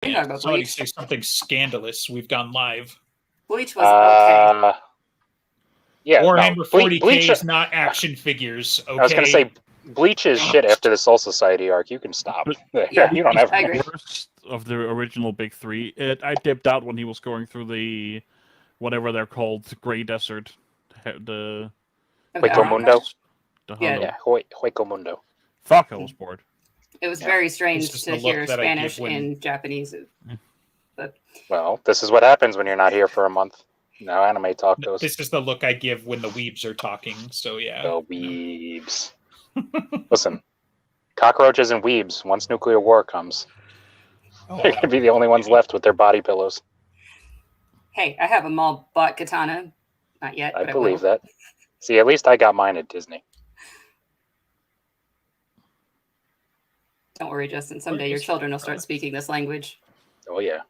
Yeah, about somebody Bleach. say something scandalous. We've gone live. Bleach was okay. Yeah, Warhammer 40K Bleach is not action figures. Okay? I was going to say Bleach is shit after the Soul Society arc. You can stop. Yeah, you don't have. I agree. The worst of the original big three. I dipped out when he was going through the whatever they're called, Grey Desert, the Hueco Mundo. Yeah, Hueco Mundo. Fuck, I was bored. It was very strange This is to the look hear that I give Spanish when- in Japanese. But Well, this is what happens when you're not here for a month. No anime talk goes. This is the look I give when the weebs are talking. So yeah. The weebs. Listen, cockroaches and weebs. Once nuclear war comes, they're gonna be the only ones left with their body pillows. hey, I have a mall bought katana. Not yet. I but believe will. that. See, at least I got mine at Disney. Don't worry, Justin. Someday your children will start speaking this language. Oh yeah.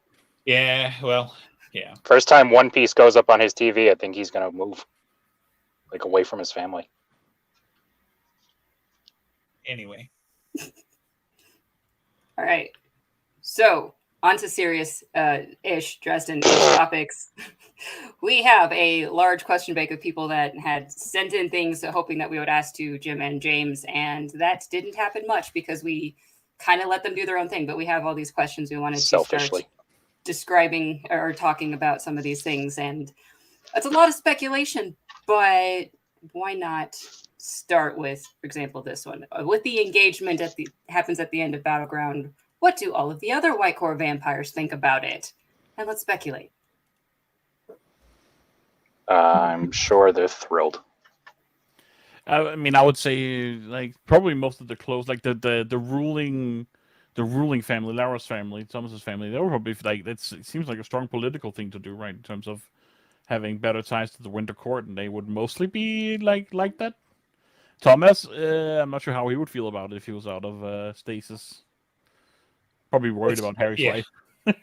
Yeah. Well. Yeah. First time One Piece goes up on his TV, I think he's gonna move, like, away from his family. Anyway. All right. So on to serious ish Dresden topics. We have a large question bank of people that had sent in things hoping that we would ask to Jim and James, and that didn't happen much because we kind of let them do their own thing. But we have all these questions we wanted to Selfishly. start describing or talking about some of these things, and it's a lot of speculation, but why not start with, for example, this one with the engagement happens at the end of Battleground. What do all of the other White Court vampires think about it? And let's speculate. I'm sure they're thrilled. I mean, I would say like probably most of the close, like the ruling family, Lara's family, Thomas's family, they were probably like it seems like a strong political thing to do, right? In terms of having better ties to the Winter Court, and they would mostly be like that. Thomas, I'm not sure how he would feel about it if he was out of stasis. Probably worried about Harry's life.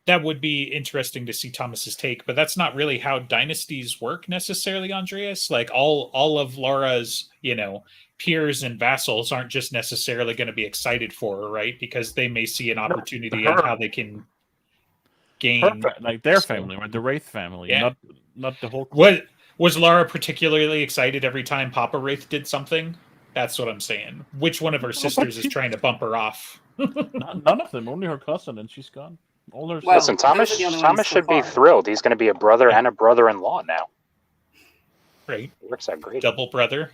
That would be interesting to see Thomas's take, but that's not really how dynasties work necessarily, Andreas. Like all of Lara's, peers and vassals aren't just necessarily going to be excited for her, right? Because they may see an opportunity on how they can gain like their family, right? The Wraith family, not the whole. What was Lara particularly excited every time Papa Wraith did something? That's what I'm saying. Which one of her sisters is trying to bump her off? None of them. Only her cousin, and she's gone. Listen, Thomas should be thrilled. He's going to be a brother and a brother-in-law now. Right. It works out great. Double brother.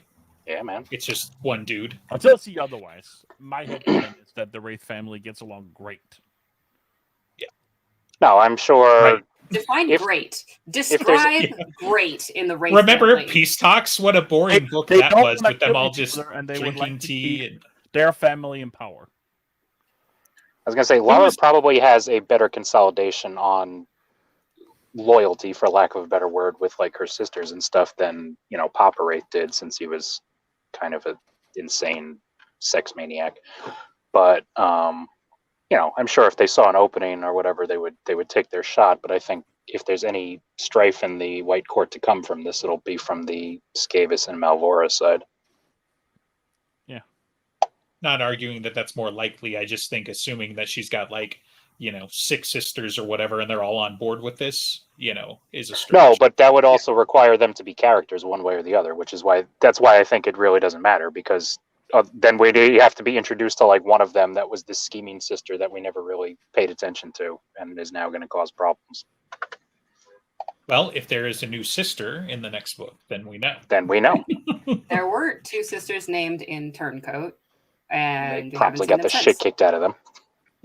Yeah, man. It's just one dude. Until I see otherwise. My headcanon is that the Wraith family gets along great. Yeah. No, I'm sure. Right. Define great. Describe great in the Wraith Remember family. Peace Talks? What a boring book that was with them all just drinking tea. And their family in power. I was going to say, Lara probably has a better consolidation on loyalty, for lack of a better word, with like her sisters and stuff than, Papa Wraith did, since he was kind of an insane sex maniac. But, I'm sure if they saw an opening or whatever, they would take their shot. But I think if there's any strife in the White Court to come from this, it'll be from the Scavis and Malvora side. Not arguing that that's more likely. I just think assuming that she's got 6 sisters or whatever, and they're all on board with this, is a stretch. No, but that would also require them to be characters one way or the other, which is why I think it really doesn't matter, because then you have to be introduced to one of them that was this scheming sister that we never really paid attention to and is now going to cause problems. Well, if there is a new sister in the next book, then we know. There were 2 sisters named in Turncoat. And they promptly got the shit kicked out of them.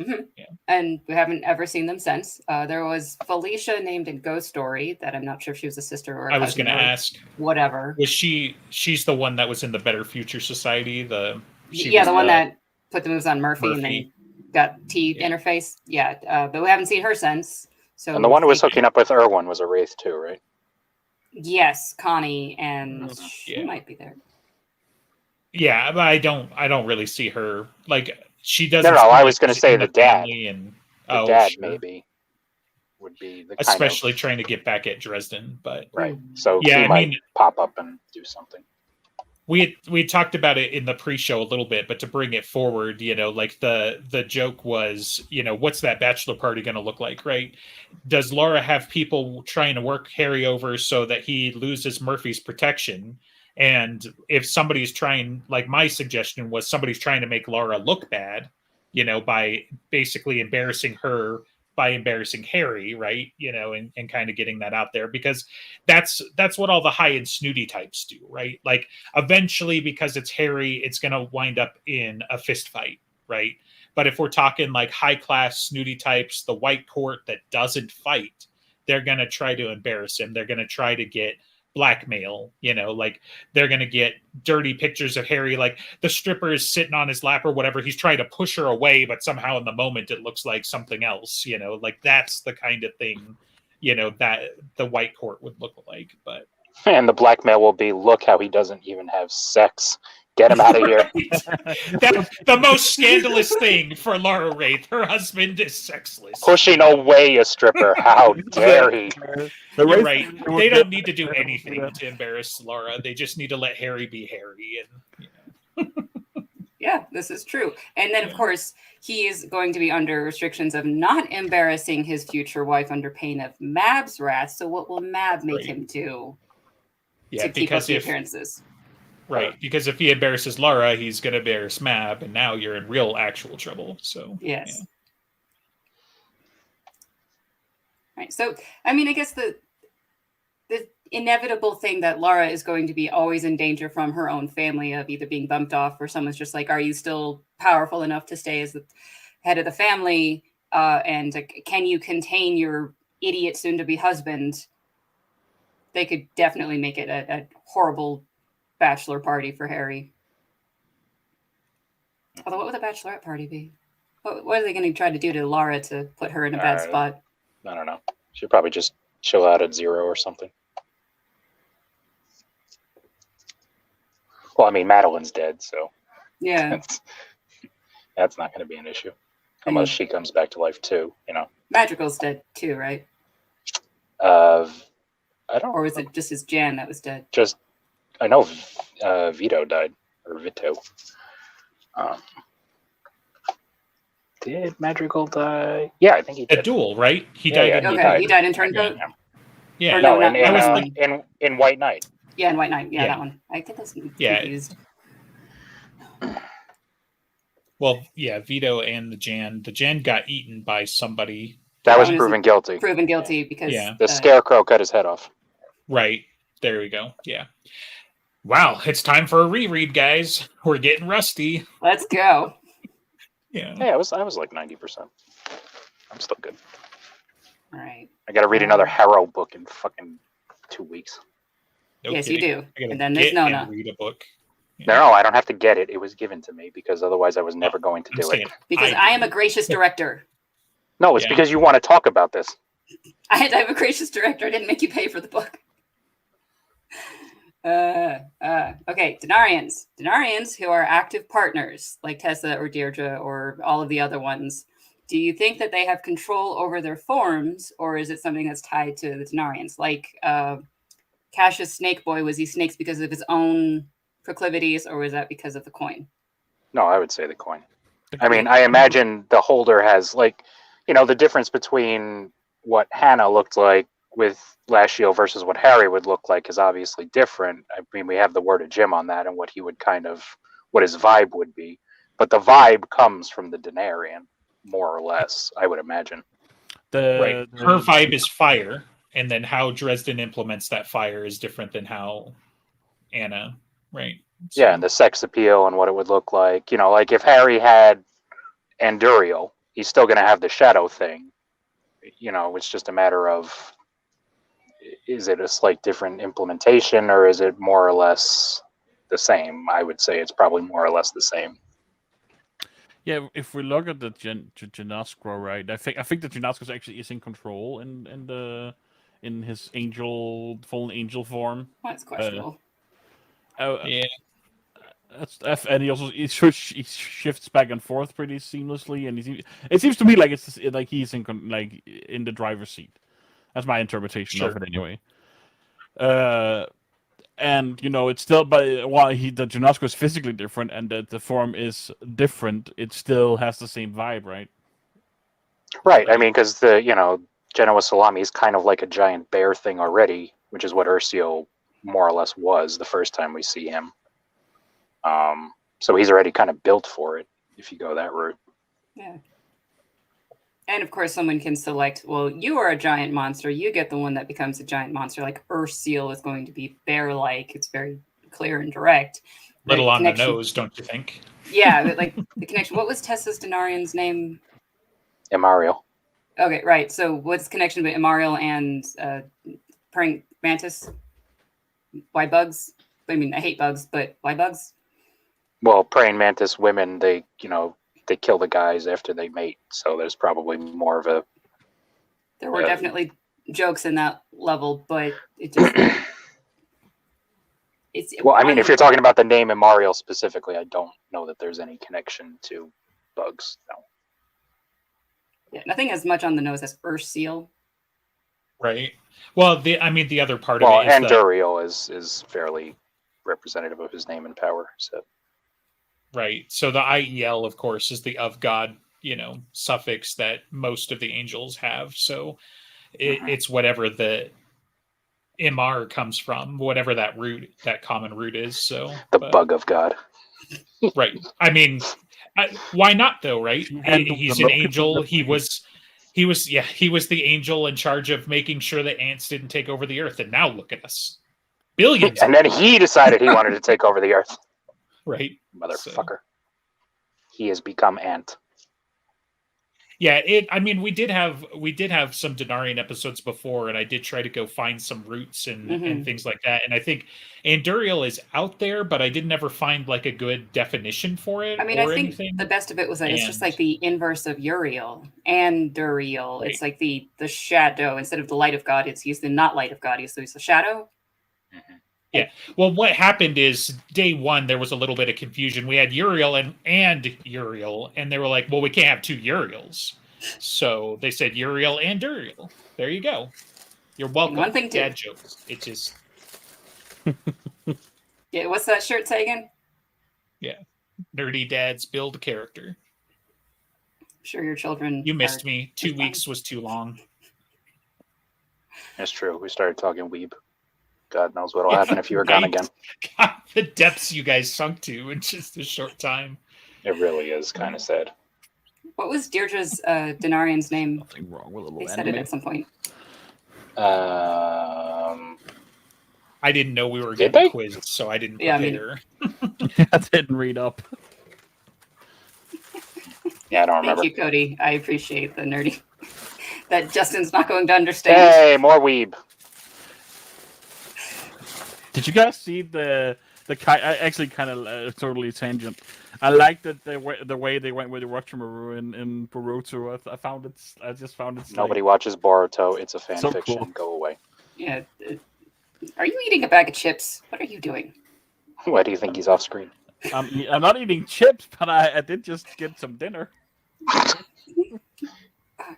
Mm-hmm. Yeah. And we haven't ever seen them since. There was Felicia named in Ghost Story that I'm not sure if she was a sister or a cousin. I was going to ask. Whatever. Was she's the one that was in the Better Future Society? The one that put the moves on Murphy. And then got T interface. Yeah, but we haven't seen her since. So and the one who was hooking up with Erwin was a Wraith too, right? Yes, Connie, and she might be there. Yeah, but I don't really see her she doesn't. No, I was going to say the dad. And the dad maybe would be the especially trying to get back at Dresden, but right. So he might pop up and do something. we talked about it in the pre-show a little bit, but to bring it forward, like the joke was, what's that bachelor party going to look like, right? Does Laura have people trying to work Harry over so that he loses Murphy's protection? And if somebody's trying, like my suggestion was, somebody's trying to make Laura look bad, by basically embarrassing her by embarrassing Harry, right? And kind of getting that out there, because that's what all the high and snooty types do, right? Like eventually, because it's Harry, it's going to wind up in a fist fight, right? But if we're talking like high class snooty types, the White Court that doesn't fight, they're going to try to embarrass him. They're going to try to get blackmail, like they're going to get dirty pictures of Harry, like the stripper is sitting on his lap or whatever. He's trying to push her away, but somehow in the moment it looks like something else, like that's the kind of thing, that the White Court would look like. But and the blackmail will be, look how he doesn't even have sex. Get him out of here. That's the most scandalous thing for Lara Wraith. Her husband is sexless. Pushing away a stripper. How dare he? You're right. They don't need to do anything to embarrass Lara. They just need to let Harry be Harry. And Yeah, this is true. And then, of course, he is going to be under restrictions of not embarrassing his future wife under pain of Mab's wrath. So what will Mab make him do to keep up the appearances? Right, because if he embarrasses Lara, he's going to embarrass Mab, and now you're in real actual trouble. So yes. Yeah. Right. So, I mean, I guess the inevitable thing that Lara is going to be always in danger from her own family of either being bumped off, or someone's just like, are you still powerful enough to stay as the head of the family? And can you contain your idiot soon-to-be husband? They could definitely make it a horrible bachelor party for Harry. Although, what would the bachelorette party be? What are they going to try to do to Lara to put her in a bad spot? I don't know. She'd probably just chill out at 0 or something. Well, I mean, Madeline's dead, so yeah, that's not going to be an issue unless she comes back to life too. Madrigal's dead too, right? I don't. Or was it just his Jan that was dead? Just. I know Vito died, or Vito. Did Madrigal die? Yeah, I think he did. A duel, right? He died. He died in Turncoat? Yeah. No, in White Knight. Yeah, in White Knight. Yeah, that one. I get those confused. Well, yeah, Vito and the Jan. The Jan got eaten by somebody. That was proven guilty. Proven guilty because... the Scarecrow cut his head off. Right. There we go. Yeah. Wow, it's time for a reread, guys. We're getting rusty. Let's go. Yeah. Hey, I was like 90%. I'm still good. All right. I got to read another Harrow book in fucking 2 weeks. Yes, you do. And then there's Nona. Read a book. Yeah. No, I don't have to get it. It was given to me because otherwise I was never going to do it. Because I am a gracious director. No, it's because you want to talk about this. I'm a gracious director. I didn't make you pay for the book. Okay, Denarians. Denarians who are active partners, like Tessa or Deirdre or all of the other ones. Do you think that they have control over their forms, or is it something that's tied to the Denarians? Like Cassius Snake Boy, was he snakes because of his own proclivities, or was that because of the coin? No, I would say the coin. I mean, I imagine the holder has, like, the difference between what Hannah looked like with Lashio versus what Harry would look like is obviously different. I mean, we have the word of Jim on that and what he would what his vibe would be. But the vibe comes from the Denarian, more or less, I would imagine. Her vibe is fire, and then how Dresden implements that fire is different than how Anna, right? So, yeah, and the sex appeal and what it would look like. Like if Harry had Anduriel, he's still going to have the shadow thing. It's just a matter of, is it a slight different implementation, or is it more or less the same? I would say it's probably more or less the same. Yeah, if we look at the Genascro, right, I think that Genascro actually is in control in his fallen angel form. That's questionable. Yeah. And he shifts back and forth pretty seamlessly, and it seems to me like it's like he's in the driver's seat. That's my interpretation of it, anyway. And it's still, but while the Genasco is physically different and the form is different, it still has the same vibe, right? Right. I mean, because the Genoa Salami is kind of like a giant bear thing already, which is what Ursio more or less was the first time we see him. So he's already kind of built for it if you go that route. Yeah. And of course, someone can select, well, you are a giant monster. You get the one that becomes a giant monster. Like Urseal is going to be bear-like. It's very clear and direct. Little on the nose, don't you think? Yeah, but like the connection. What was Tessa's Denarian's name? Imariel. Okay, right. So what's the connection between Imariel and praying mantis? Why bugs? I mean, I hate bugs, but why bugs? Well, praying mantis women, they kill the guys after they mate, so there's probably more of a... There were definitely jokes in that level, but it just... Well, I mean, if you're talking about the name Imariel specifically, I don't know that there's any connection to bugs. No. Yeah, nothing as much on the nose as Urseal. Right. Well, the other part of it is and Duriel is fairly representative of his name and power. So. Right. So the IEL, of course, is the of God, suffix that most of the angels have. So it's whatever the Imar comes from, whatever that common root is. So bug of God. Right. I mean, why not though? Right. He's an angel. He was the angel in charge of making sure that ants didn't take over the earth. And now look at us. Billions. And then he decided he wanted to take over the earth. Right. Motherfucker. He has become ant. Yeah, we did have some Denarian episodes before, and I did try to go find some roots and things like that. And I think Anduriel is out there, but I didn't ever find like a good definition for it. I mean, I think the best of it was that it's just like the inverse of Uriel and Duriel. Right. It's like the shadow. Instead of the light of God, it's used the not light of God. It's the shadow. Mm-hmm. Yeah. Well, what happened is day one, there was a little bit of confusion. We had Uriel and Uriel, and they were like, well, we can't have two Uriels. So they said Uriel and Duriel. There you go. You're welcome. One thing Dad jokes. It just... Yeah, what's that shirt say again? Yeah. Nerdy dads build character. I'm sure your children... You missed me. 2 weeks was too long. That's true. We started talking weeb. God knows what'll happen if you were gone again. God, the depths you guys sunk to in just a short time. It really is kind of sad. What was Deirdre's Denarian's name? Nothing wrong with a little They said it at some point. I didn't know we were getting quizzed, so I didn't prepare. I didn't read up. Yeah, I don't remember. Thank you, Cody. I appreciate the nerdy. That Justin's not going to understand. Hey, more weeb. Did you guys see the actually kind of totally tangent? I like that the way they went with Orochimaru in Boruto. I just found it. Nobody watches Boruto. It's a fan fiction. Cool. Go away. Yeah. Are you eating a bag of chips? What are you doing? Why do you think he's off screen? I'm not eating chips, but I did just get some dinner. Oh, God.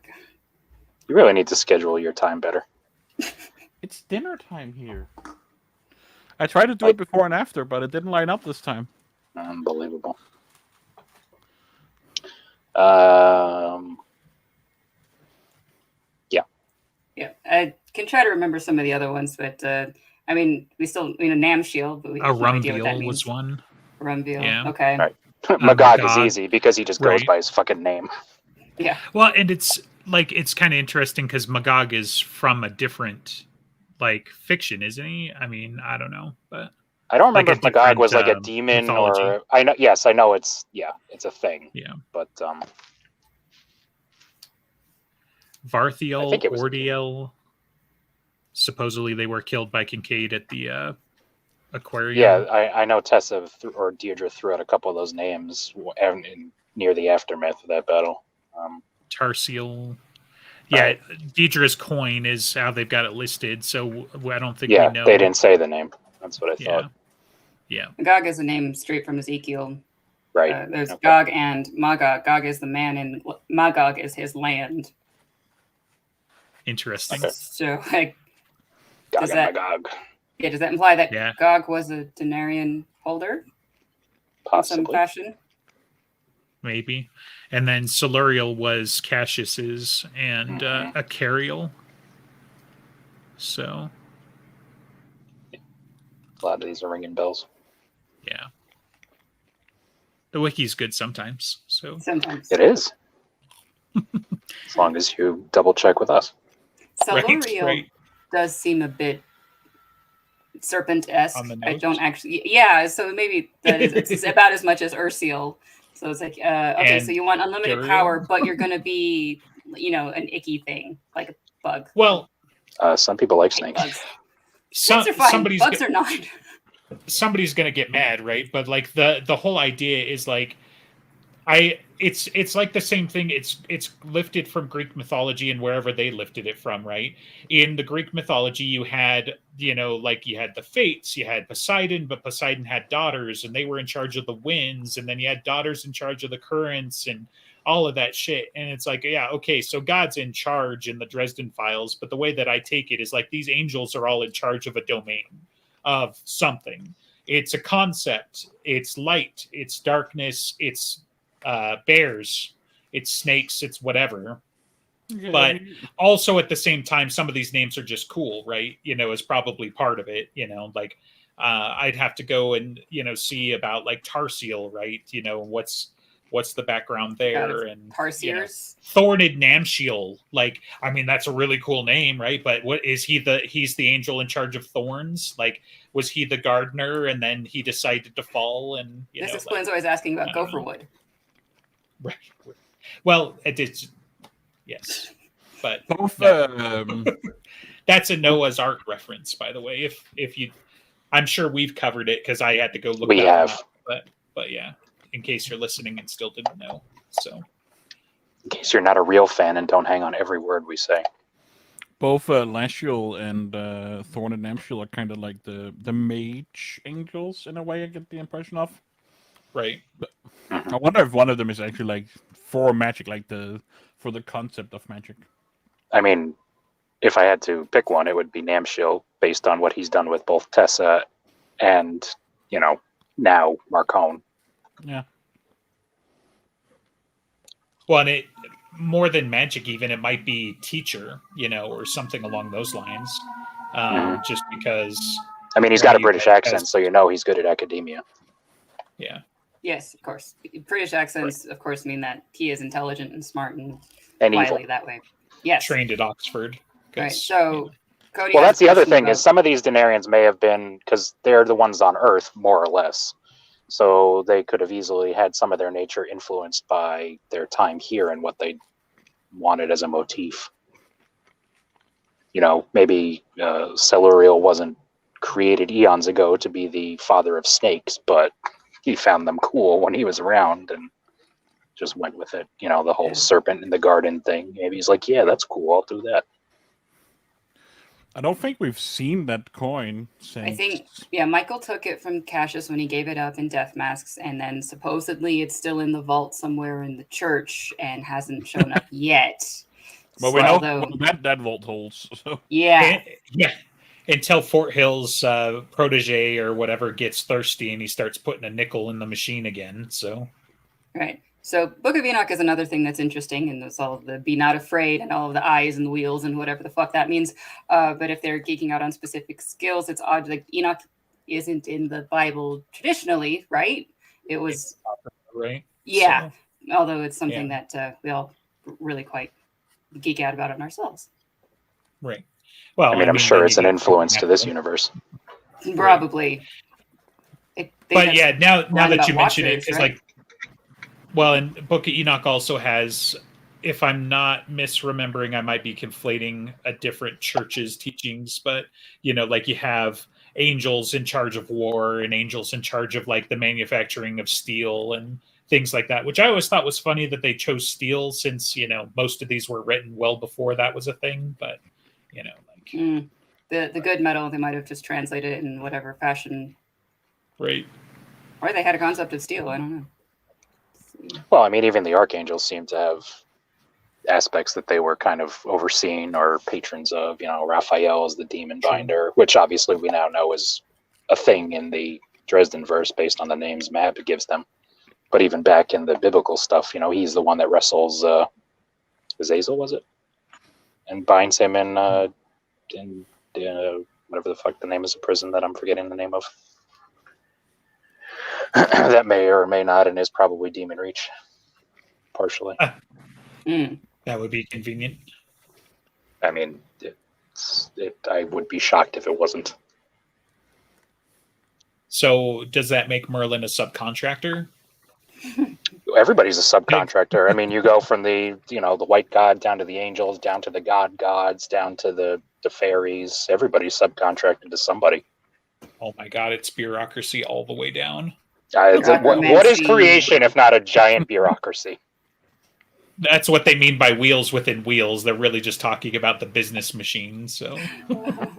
You really need to schedule your time better. It's dinner time here. I tried to do it before and after, but it didn't line up this time. Unbelievable. Yeah, I can try to remember some of the other ones, but we still, Namshiel, but we have no idea what that means. Was one. Rumviel, yeah. Okay. Right. Magog is easy because he just goes by his fucking name. Yeah. Well, and it's kind of interesting because Magog is from a different fiction, isn't he? I mean, I don't know, but I don't remember if Magog was like a demon mythology. Or I know. Yes, I know it's a thing. Yeah, but Varthiel, Ordiel. Supposedly, they were killed by Kincaid at the aquarium. Yeah, I know Tessa or Deirdre threw out a couple of those names near the aftermath of that battle. Tarsiel. Yeah, Deirdre's coin is how they've got it listed, so I don't think we know. They didn't say the name. That's what I thought. Yeah. Magog is a name straight from Ezekiel. Right. There's Gog and Magog. Gog is the man, and Magog is his land. Interesting. So, Gog and Magog. Yeah, does that imply that Yeah. Gog was a Denarian holder in some Possibly. fashion? maybe. And then Solurial was Cassius's and Mhm. Acarial. So, A lot of these are ringing bells. yeah. The wiki's good sometimes. So, Sometimes. It is. As long as you double check with us. Solurial right. does seem a bit serpent-esque. On the I nose? don't actually. Yeah, so maybe that is it's about as much as Ursiel. So it's like, okay, so And you want unlimited Duriel? power, but you're going to be, an icky thing, like a bug. Well, Some people like Hate snakes. bugs. Snakes are fine. Bugs are not. somebody's gonna get mad, right? But like the whole idea is like it's like the same thing. It's lifted from Greek mythology and wherever they lifted it from, right? In the Greek mythology, you had like you had the Fates, you had Poseidon, but Poseidon had daughters, and they were in charge of the winds, and then you had daughters in charge of the currents and all of that shit. And it's like, yeah, okay, so God's in charge in the Dresden Files, but the way that I take it is like these angels are all in charge of a domain of something. It's a concept. It's light. It's darkness. It's bears, it's snakes, it's whatever. Yeah, But also at the same time, some of these names are just cool, right? Is probably part of it. Like I'd have to go and see about like Tarsiel, right? What's the background there, and Tarsiers. Thorned Namshiel. Like, I mean, that's a really cool name, right? But what is he? He's the angel in charge of thorns. Like, was he the gardener, and then he decided to fall? And This explains why I was asking about I don't know. Gopherwood. Right. Well, it is. Yes, but both. that's a Noah's Ark reference, by the way. If you, I'm sure we've covered it because I had to go look. We that have. Up, but yeah, in case you're listening and still didn't know, so In case you're not a real fan and don't hang on every word we say. Both Lashiel and Thorn and Namshiel are kind of like the mage angels in a way. I get the impression of. right. I wonder if one of them is actually like for magic, like for the concept of magic. I mean, if I had to pick one, it would be Namshiel, based on what he's done with both Tessa and, now Marcone. Yeah. Well, and it more than magic, even it might be teacher, or something along those lines. Just because. I mean, he's got a British accent, so he's good at academia. Yeah. Yes, of course. British accents, of course, mean that he is intelligent and smart and And wily evil. that way. Yes. Trained at Oxford. Right. So, Cody. Well, that's the other thing about... is some of these Denarians may have been, because they're the ones on Earth, more or less. So they could have easily had some of their nature influenced by their time here and what they wanted as a motif. Maybe Celurial wasn't created eons ago to be the father of snakes, but he found them cool when he was around and just went with it. The whole serpent in the garden thing. Maybe he's like, yeah, that's cool. I'll do that. I don't think we've seen that coin since. I think, Michael took it from Cassius when he gave it up in Death Masks, and then supposedly it's still in the vault somewhere in the church and hasn't shown up yet. But we know that vault holds. So. Yeah. Until Fort Hill's protege or whatever gets thirsty and he starts putting a nickel in the machine again. So, right. So Book of Enoch is another thing that's interesting, and it's all of the be not afraid and all of the eyes and the wheels and whatever the fuck that means. But if they're geeking out on specific skills, it's odd. Like Enoch isn't in the Bible traditionally, right? It was right. Yeah. So, although it's something that we all really quite geek out about it ourselves. Right. Well, I'm sure it's an influence to this universe. Probably. Right. But yeah, now that you mention it, it's like, well, and Book of Enoch also has, if I'm not misremembering, I might be conflating a different church's teachings, but like you have angels in charge of war and angels in charge of like the manufacturing of steel and things like that, which I always thought was funny that they chose steel since, most of these were written well before that was a thing, but like the good metal, they might have just translated it in whatever fashion. Right. Or they had a concept of steel, I don't know. Well, I mean, even the archangels seem to have aspects that they were kind of overseeing or patrons of. Raphael is the demon binder, which obviously we now know is a thing in the Dresden verse based on the names Mab gives them. But even back in the biblical stuff, he's the one that wrestles Azazel, was it? And binds him in whatever the fuck the name is of prison that I'm forgetting the name of. That may or may not, and is probably Demonreach, partially. That would be convenient. I mean, I would be shocked if it wasn't. So does that make Merlin a subcontractor? Everybody's a subcontractor. I mean, you go from the white god down to the angels, down to the gods, down to the fairies. Everybody's subcontracted to somebody. Oh my god, it's bureaucracy all the way down. What is creation if not a giant bureaucracy? That's what they mean by wheels within wheels. They're really just talking about the business machine. So, all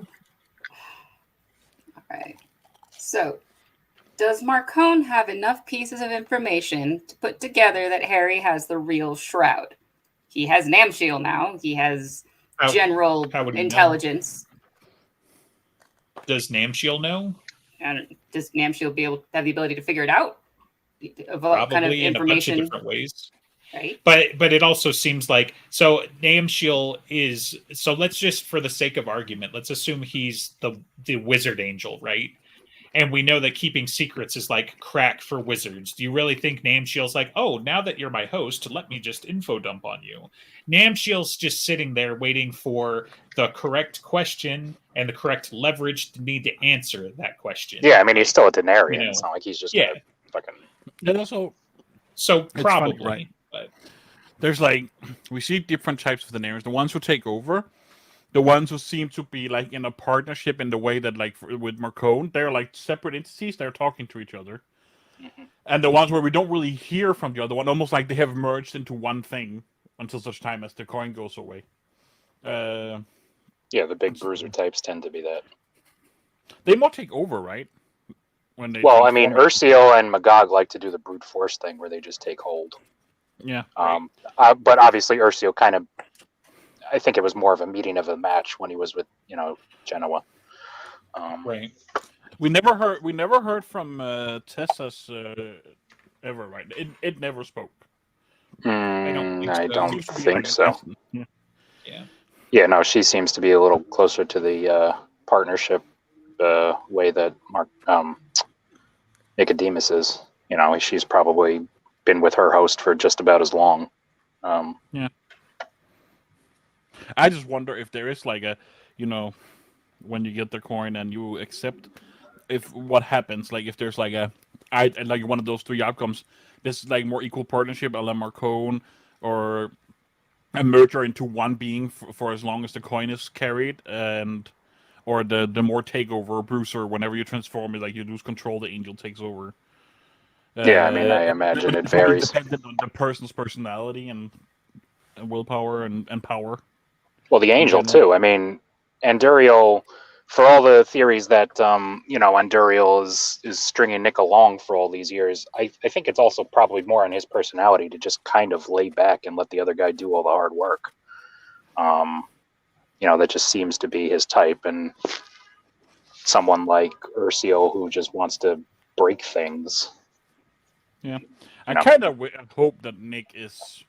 right. So, does Marcone have enough pieces of information to put together that Harry has the real shroud? He has Namshiel now. He has general intelligence. Does Namshiel know? And does Namshiel be able to have the ability to figure it out? Probably kind of in a bunch of different ways. Right. But it also seems like, so Namshiel is, so let's just, for the sake of argument, let's assume he's the wizard angel, right? And we know that keeping secrets is like crack for wizards. Do you really think Namshiel's like, oh, now that you're my host, let me just info dump on you? Namshiel's just sitting there waiting for the correct question and the correct leverage to need to answer that question. Yeah, I mean, he's still a Denarian. It's not like he's just gonna fucking... And also... So probably, funny, right? But there's we see different types of Denarians. The ones who take over, the ones who seem to be in a partnership in the way that with Marcone, they're separate entities. They're talking to each other, and the ones where we don't really hear from the other one, almost like they have merged into one thing until such time as the coin goes away. The big bruiser types tend to be that. They might take over, right? When they I mean, Ursiel and Magog like to do the brute force thing where they just take hold. Yeah. But obviously Ursiel kind of, I think it was more of a meeting of a match when he was with, Genoa. Right. We never heard from Tessa's ever, right? It never spoke. I don't think so. Yeah. Yeah, no, she seems to be a little closer to the partnership way that Nicodemus is. She's probably been with her host for just about as long. Yeah. I just wonder if there is when you get the coin and you accept, if what happens, if there's one of those three outcomes, this more equal partnership, a la Marcone, or a merger into one being for as long as the coin is carried, or the more takeover, Bruiser, whenever you transform it, you lose control, the angel takes over. Yeah, I mean, I imagine it varies. Dependent on the person's personality and willpower and power. Well, the angel too. I mean, Anduriel, for all the theories that Anduriel is stringing Nick along for all these years, I think it's also probably more on his personality to just kind of lay back and let the other guy do all the hard work. That just seems to be his type, and someone like Ursiel who just wants to break things. Yeah, I kind of hope that Nick is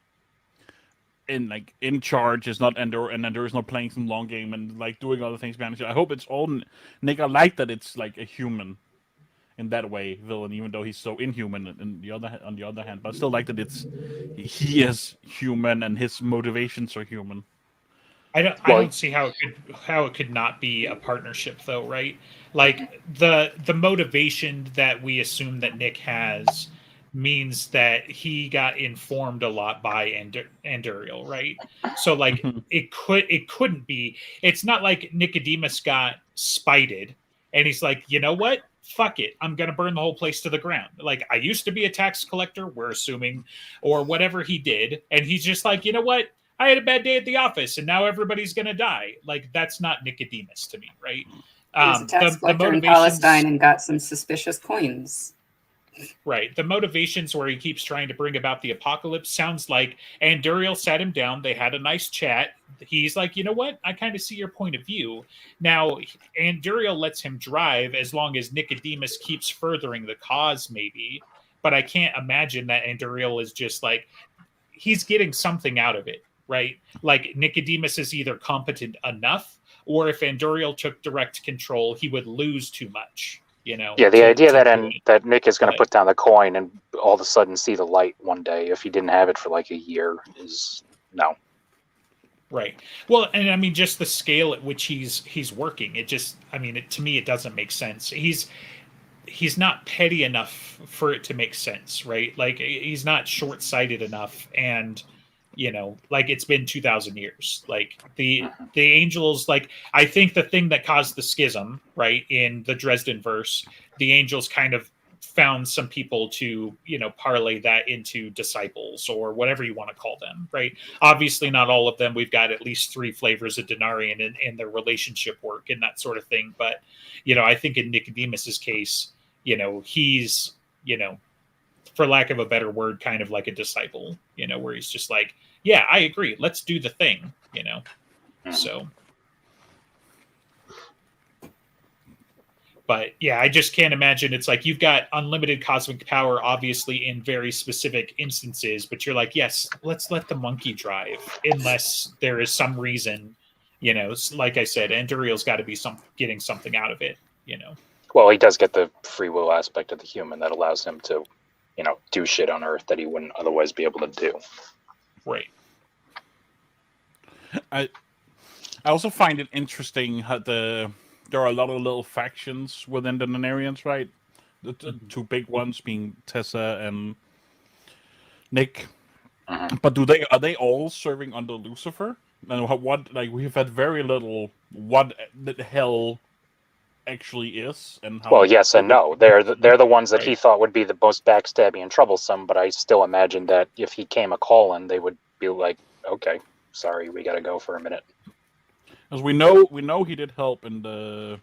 in charge, is not Endor, and Endor is not playing some long game and doing other things behind it. I hope it's all Nick. I like that it's a human in that way, villain, even though he's so inhuman on the other hand. But I still like that he is human and his motivations are human. I don't see how it could not be a partnership though, right? The motivation that we assume that Nick has means that he got informed a lot by Anduriel, right? So it couldn't be. It's not like Nicodemus got spited and he's like, you know what? Fuck it. I'm going to burn the whole place to the ground. I used to be a tax collector, we're assuming, or whatever he did. And he's just like, you know what? I had a bad day at the office and now everybody's going to die. That's not Nicodemus to me, right? He was a tax collector in Palestine and got some suspicious coins. Right. The motivations where he keeps trying to bring about the apocalypse sounds like Anduriel sat him down. They had a nice chat. He's like, you know what? I kind of see your point of view. Now, Anduriel lets him drive as long as Nicodemus keeps furthering the cause, maybe. But I can't imagine that Anduriel is just like, he's getting something out of it, right? Like Nicodemus is either competent enough, or if Anduriel took direct control, he would lose too much. Yeah, the idea that that Nick is going to put down the coin and all of a sudden see the light one day if he didn't have it for like a year is no. Right. Well, and I mean, just the scale at which he's working, it just, I mean, to me, it doesn't make sense. He's not petty enough for it to make sense, right? Like he's not short-sighted enough, and like it's been 2,000 years. Like the angels, like I think the thing that caused the schism, right, in the Dresden verse, the angels kind of found some people to parlay that into disciples or whatever you want to call them, right? Obviously not all of them. We've got at least 3 flavors of Denarian in their relationship work and that sort of thing. But I think in Nicodemus's case, he's for lack of a better word, kind of like a disciple, where he's just like, yeah, I agree, let's do the thing, so. But yeah, I just can't imagine. It's like you've got unlimited cosmic power, obviously, in very specific instances, but you're like, yes, let's let the monkey drive, unless there is some reason, like I said, Anduriel's got to be getting something out of it, Well, he does get the free will aspect of the human that allows him to, do shit on Earth that he wouldn't otherwise be able to do. Right. I also find it interesting how there are a lot of little factions within the Denarians, right? The 2 big ones being Tessa and Nick. But are they all serving under Lucifer? And what like we've had very little what the hell actually is, and how. Well, yes and no. They're the ones that Right. he thought would be the most backstabby and troublesome. But I still imagine that if he came a calling, they would be like, "Okay, sorry, we got to go for a minute." As we know, he did help in the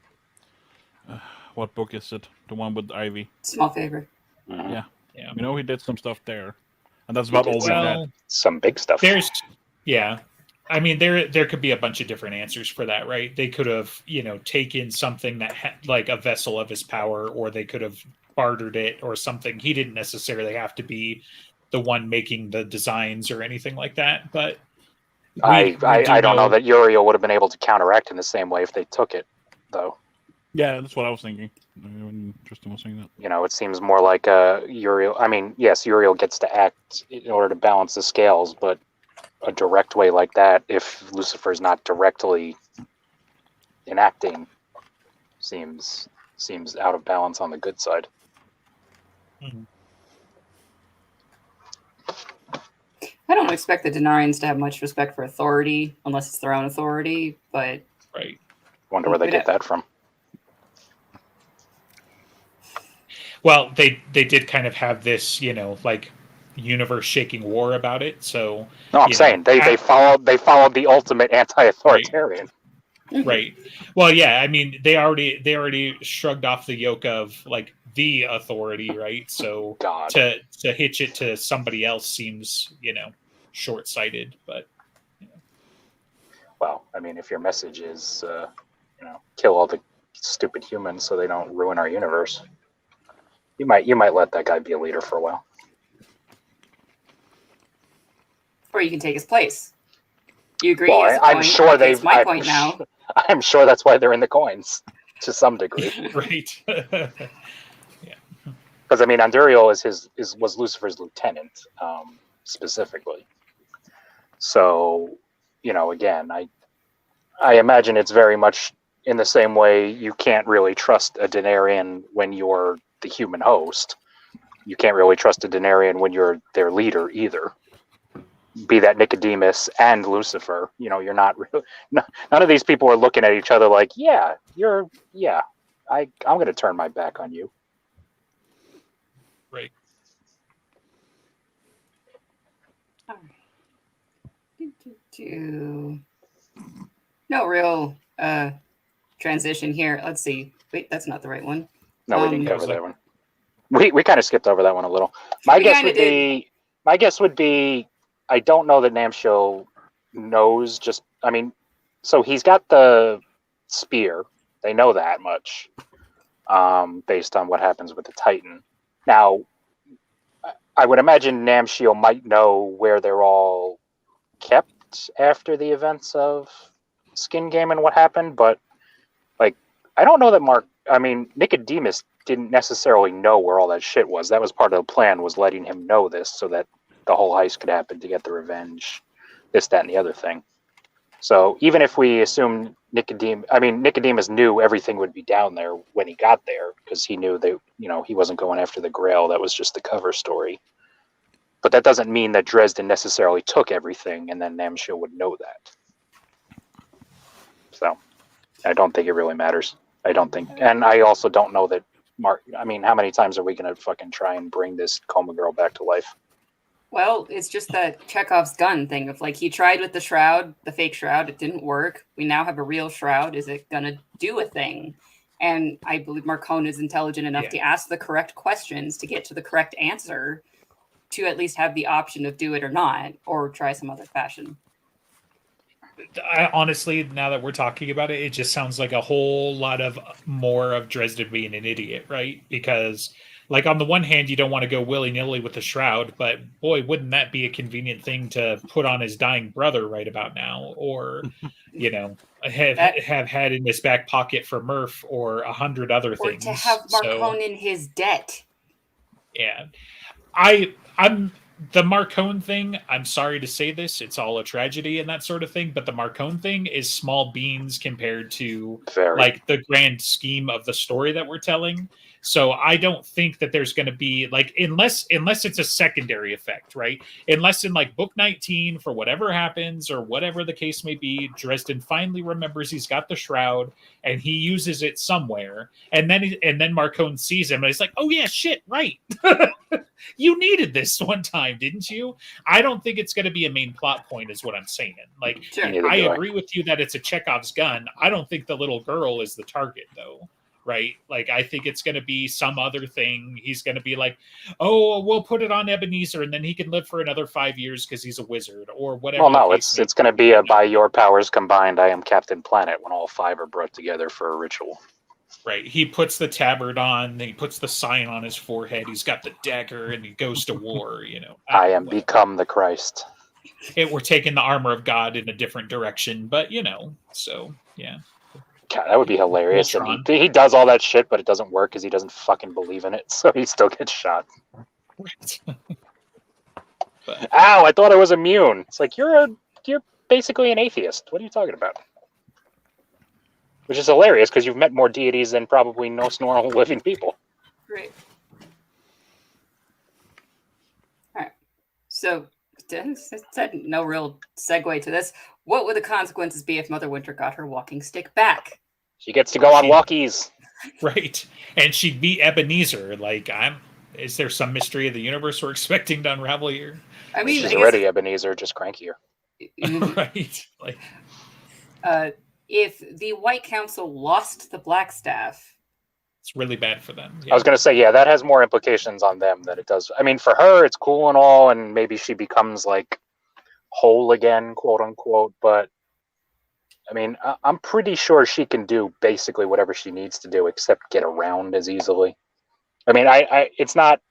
what book is it? The one with Ivy. Small favor. Yeah. Yeah. We know he did some stuff there, and that's about all we had. Some big stuff. I mean, there could be a bunch of different answers for that, right? They could have, taken something that had like a vessel of his power, or they could have bartered it or something. He didn't necessarily have to be the one making the designs or anything like that. But I don't know that Uriel would have been able to counteract in the same way if they took it, though. Yeah, that's what I was thinking. Tristan was saying that. It seems more like Uriel. I mean, yes, Uriel gets to act in order to balance the scales, but a direct way like that, if Lucifer's not directly enacting, seems out of balance on the good side. I don't expect the Denarians to have much respect for authority unless it's their own authority, but right. Wonder where they get that from. Well, they did kind of have this, like universe-shaking war about it. So no, I'm saying they followed the ultimate anti-authoritarian. Right. Well, yeah. I mean, they already shrugged off the yoke of like the authority, right? So God. to hitch it to somebody else seems, short-sighted. But well, I mean, if your message is, kill all the stupid humans so they don't ruin our universe, you might let that guy be a leader for a while. or you can take his place. You agree? Well, I'm sure they've. It's my point now. I'm sure that's why they're in the coins, to some degree. Right. Yeah. Because I mean, Anduriel was Lucifer's lieutenant, specifically. So, again, I imagine it's very much in the same way you can't really trust a Denarian when you're the human host. You can't really trust a Denarian when you're their leader either. Be that Nicodemus and Lucifer, you're not really. None of these people are looking at each other like, I'm going to turn my back on you. Right. All right. No real transition here. Let's see. Wait, that's not the right one. No, we didn't cover that one. We kind of skipped over that one a little. My We guess kinda would be I don't know that Namshiel knows so he's got the spear. They know that much. Based on what happens with the Titan. Now, I would imagine Namshiel might know where they're all kept after the events of Skin Game and what happened, but like I don't know that Nicodemus didn't necessarily know where all that shit was. That was part of the plan, was letting him know this so that the whole heist could happen to get the revenge, this, that, and the other thing. So even if we assume Nicodemus knew everything would be down there when he got there, because he knew that, he wasn't going after the Grail. That was just the cover story. But that doesn't mean that Dresden necessarily took everything, and then Namshiel would know that. So I don't think it really matters. I don't think, and I also don't know that how many times are we going to fucking try and bring this coma girl back to life? Well, it's just that Chekhov's gun thing of he tried with the shroud, the fake shroud, it didn't work. We now have a real shroud. Is it going to do a thing? And I believe Marcone is intelligent enough to ask the correct questions to get to the correct answer, to at least have the option of do it or not, or try some other fashion. Honestly, now that we're talking about it, it just sounds like a whole lot of more of Dresden being an idiot, right? Because on the one hand, you don't want to go willy-nilly with the shroud, but boy, wouldn't that be a convenient thing to put on his dying brother right about now, or have had in his back pocket for Murph, or 100 other things. Or to have Marcone in his debt. Yeah. I'm the Marcone thing, I'm sorry to say this, it's all a tragedy and that sort of thing, but the Marcone thing is small beans compared to the grand scheme of the story that we're telling. So I don't think that there's going to be unless it's a secondary effect, right? Unless in book 19, for whatever happens or whatever the case may be, Dresden finally remembers he's got the shroud and he uses it somewhere, and then Marcone sees him and he's like, oh yeah, shit, right. You needed this one time, didn't you? I don't think it's going to be a main plot point, is what I'm saying. Sure. I agree with you that it's a Chekhov's gun. I don't think the little girl is the target, though. Right? I think it's going to be some other thing. He's going to be oh, we'll put it on Ebenezer and then he can live for another 5 years because he's a wizard, or whatever. Well, no, it's going to be by your powers combined, I am Captain Planet, when all 5 are brought together for a ritual. Right. He puts the tabard on, he puts the sign on his forehead, he's got the dagger, and he goes to war, I am become the Christ. We're taking the armor of God in a different direction, but, so, yeah. God, that would be hilarious. And he does all that shit, but it doesn't work because he doesn't fucking believe in it, so he still gets shot. Right. Ow, I thought I was immune. It's you're basically an atheist. What are you talking about? Which is hilarious because you've met more deities than probably most normal living people. Great. All right. So, no real segue to this. What would the consequences be if Mother Winter got her walking stick back? She gets to go on walkies. Right. And she'd be Ebenezer. Is there some mystery of the universe we're expecting to unravel here? I mean, she's already Ebenezer, just crankier. Right. If the White Council lost the Blackstaff, it's really bad for them. Yeah. I was going to say, yeah, that has more implications on them than it does. I mean, for her, it's cool and all, and maybe she becomes whole again, quote unquote. But I mean, I'm pretty sure she can do basically whatever she needs to do, except get around as easily. I mean, it's not.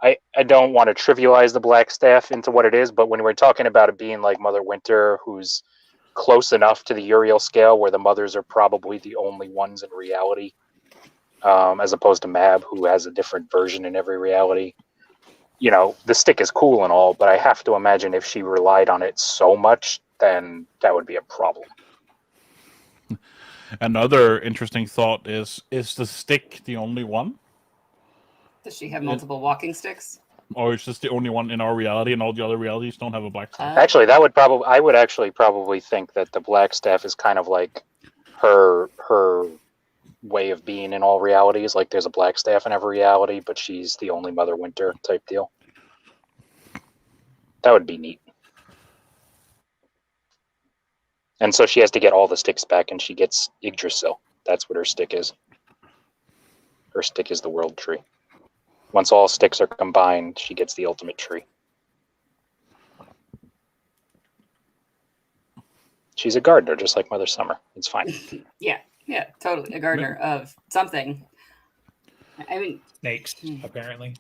I don't want to trivialize the Blackstaff into what it is, but when we're talking about it being like Mother Winter, who's close enough to the Uriel scale where the mothers are probably the only ones in reality, as opposed to Mab, who has a different version in every reality. The stick is cool and all, but I have to imagine if she relied on it so much, then that would be a problem. Another interesting thought is the stick the only one? Does she have multiple walking sticks? Or is this the only one in our reality and all the other realities don't have a Blackstaff? Actually, I would actually probably think that the Blackstaff is kind of like her way of being in all realities. There's a Blackstaff in every reality, but she's the only Mother Winter type deal. That would be neat. And so she has to get all the sticks back, and she gets Yggdrasil. That's what her stick is. Her stick is the World Tree. Once all sticks are combined, she gets the ultimate tree. She's a gardener, just like Mother Summer. It's fine. Yeah, totally. A gardener of something. I mean, Snakes, apparently.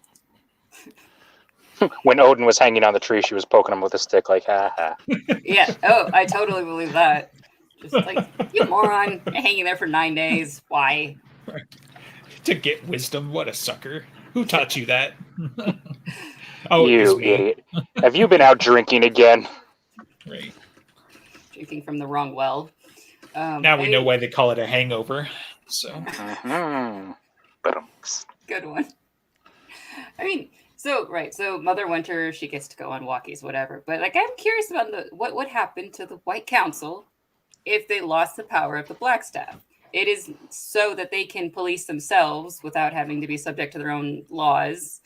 When Odin was hanging on the tree, she was poking him with a stick, like, ha ha. yeah. Oh, I totally believe that. Just like, you moron, hanging there for 9 days. Why? To get wisdom, what a sucker. Who taught you that? Oh, You it was me. idiot. Have you been out drinking again? Right. Drinking from the wrong well. Now we know why they call it a hangover. So. Mm-hmm. Good one. I mean, so Mother Winter, she gets to go on walkies, whatever. But like, I'm curious about what would happen to the White Council if they lost the power of the Blackstaff. It is so that they can police themselves without having to be subject to their own laws.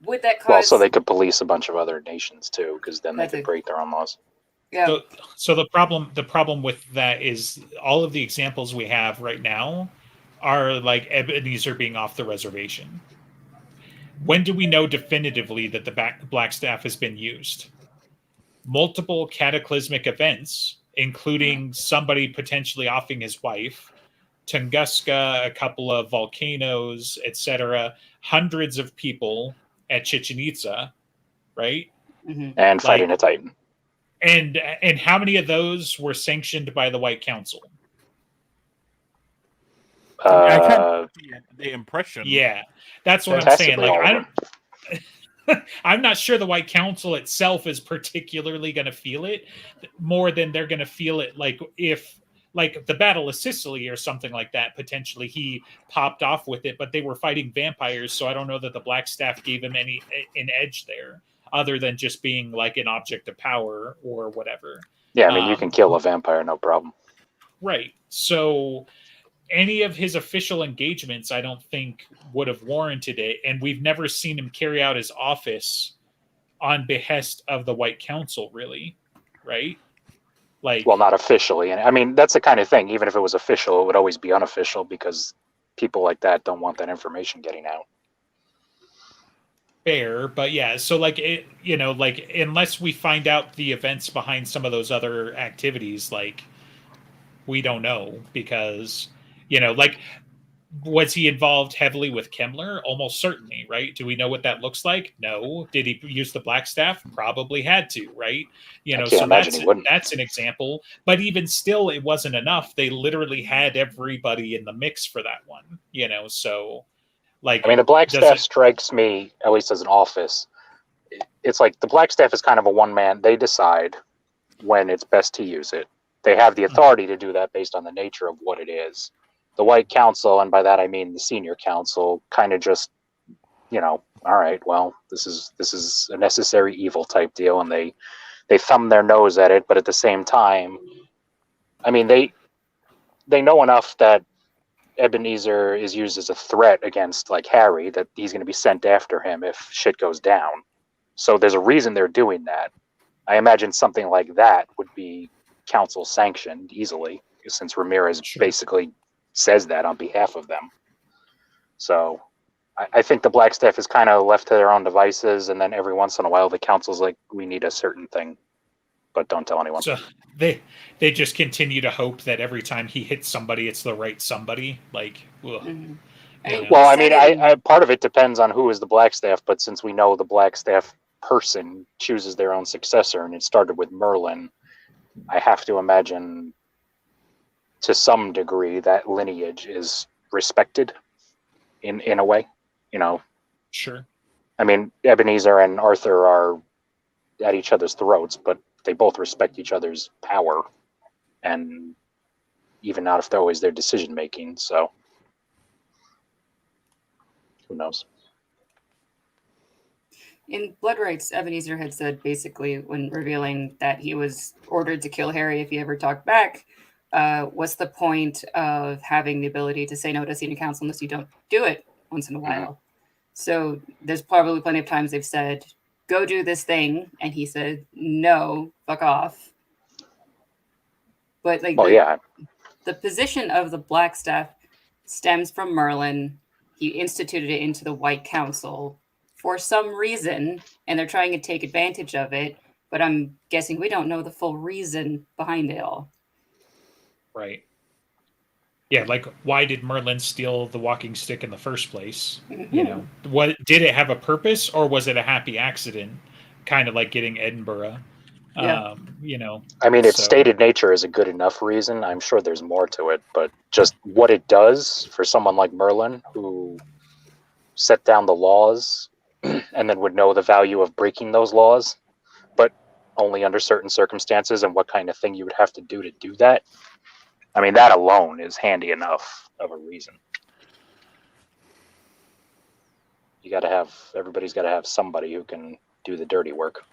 Would that cause? Well, so they could police a bunch of other nations too, because then they could break their own laws. Yeah. So the problem with that is all of the examples we have right now are like Ebenezer being off the reservation. When do we know definitively that the Blackstaff has been used? Multiple cataclysmic events, including somebody potentially offing his wife, Tunguska, a couple of volcanoes, etc., hundreds of people at Chichen Itza, right? Mm-hmm. And fighting a Titan. And how many of those were sanctioned by the White Council? I can't get the impression. Yeah, that's what I'm saying. Like, I'm not sure the White Council itself is particularly going to feel it more than they're going to feel it. Like if, like the Battle of Sicily or something like that, potentially he popped off with it, but they were fighting vampires, so I don't know that the Blackstaff gave him an edge there, other than just being like an object of power or whatever. Yeah, I mean, you can kill a vampire, no problem. Right. So any of his official engagements, I don't think would have warranted it. And we've never seen him carry out his office on behest of the White Council, really. Right? Like, well, not officially. And I mean, that's the kind of thing. Even if it was official, it would always be unofficial because people like that don't want that information getting out. Fair, but yeah, so like it, you know, like unless we find out the events behind some of those other activities, like we don't know, because, you know, like, was he involved heavily with Kemmler? Almost certainly, right? Do we know what that looks like? No. Did he use the Blackstaff? Probably had to, right? You know, so that's an example. But even still, it wasn't enough. They literally had everybody in the mix for that one, you know, so like, I mean, the Blackstaff strikes me, at least as an office, it's like the Blackstaff is kind of a one-man. They decide when it's best to use it. They have the authority to do that based on the nature of what it is. The White Council, and by that I mean the Senior Council, kind of just, you know, all right, well, this is a necessary evil type deal, and they thumb their nose at it, but at the same time, I mean, they know enough that Ebenezer is used as a threat against, like, Harry, that he's going to be sent after him if shit goes down. So there's a reason they're doing that. I imagine something like that would be council sanctioned easily, since Ramirez basically says that on behalf of them. So I think the Blackstaff is kind of left to their own devices, and then every once in a while the council's like, we need a certain thing, but don't tell anyone. So they just continue to hope that every time he hits somebody, it's the right somebody. Like, Mm-hmm. Well, I mean, I part of it depends on who is the Blackstaff, but since we know the Blackstaff person chooses their own successor, and it started with Merlin, I have to imagine to some degree that lineage is respected in a way, you know. Sure. I mean, Ebenezer and Arthur are at each other's throats, but they both respect each other's power, and even not if they're always their decision making. So who knows? In Blood Rights, Ebenezer had said basically when revealing that he was ordered to kill Harry if he ever talked back, what's the point of having the ability to say no to senior council unless you don't do it once in a while? Mm-hmm. So there's probably plenty of times they've said, go do this thing, and he said, no, fuck off. But like, the position of the Blackstaff stems from Merlin. he instituted it into the White Council for some reason, and they're trying to take advantage of it. But I'm guessing we don't know the full reason behind it all. Right. Yeah, like why did Merlin steal the walking stick in the first place? Mm-hmm. You know, what did it have a purpose, or was it a happy accident? Kind of like getting Edinburgh. Yeah. You know, I mean, its so- stated nature is a good enough reason. I'm sure there's more to it, but just what it does for someone like Merlin, who set down the laws and then would know the value of breaking those laws, but only under certain circumstances, and what kind of thing you would have to do that. I mean, that alone is handy enough of a reason. Everybody's got to have somebody who can do the dirty work.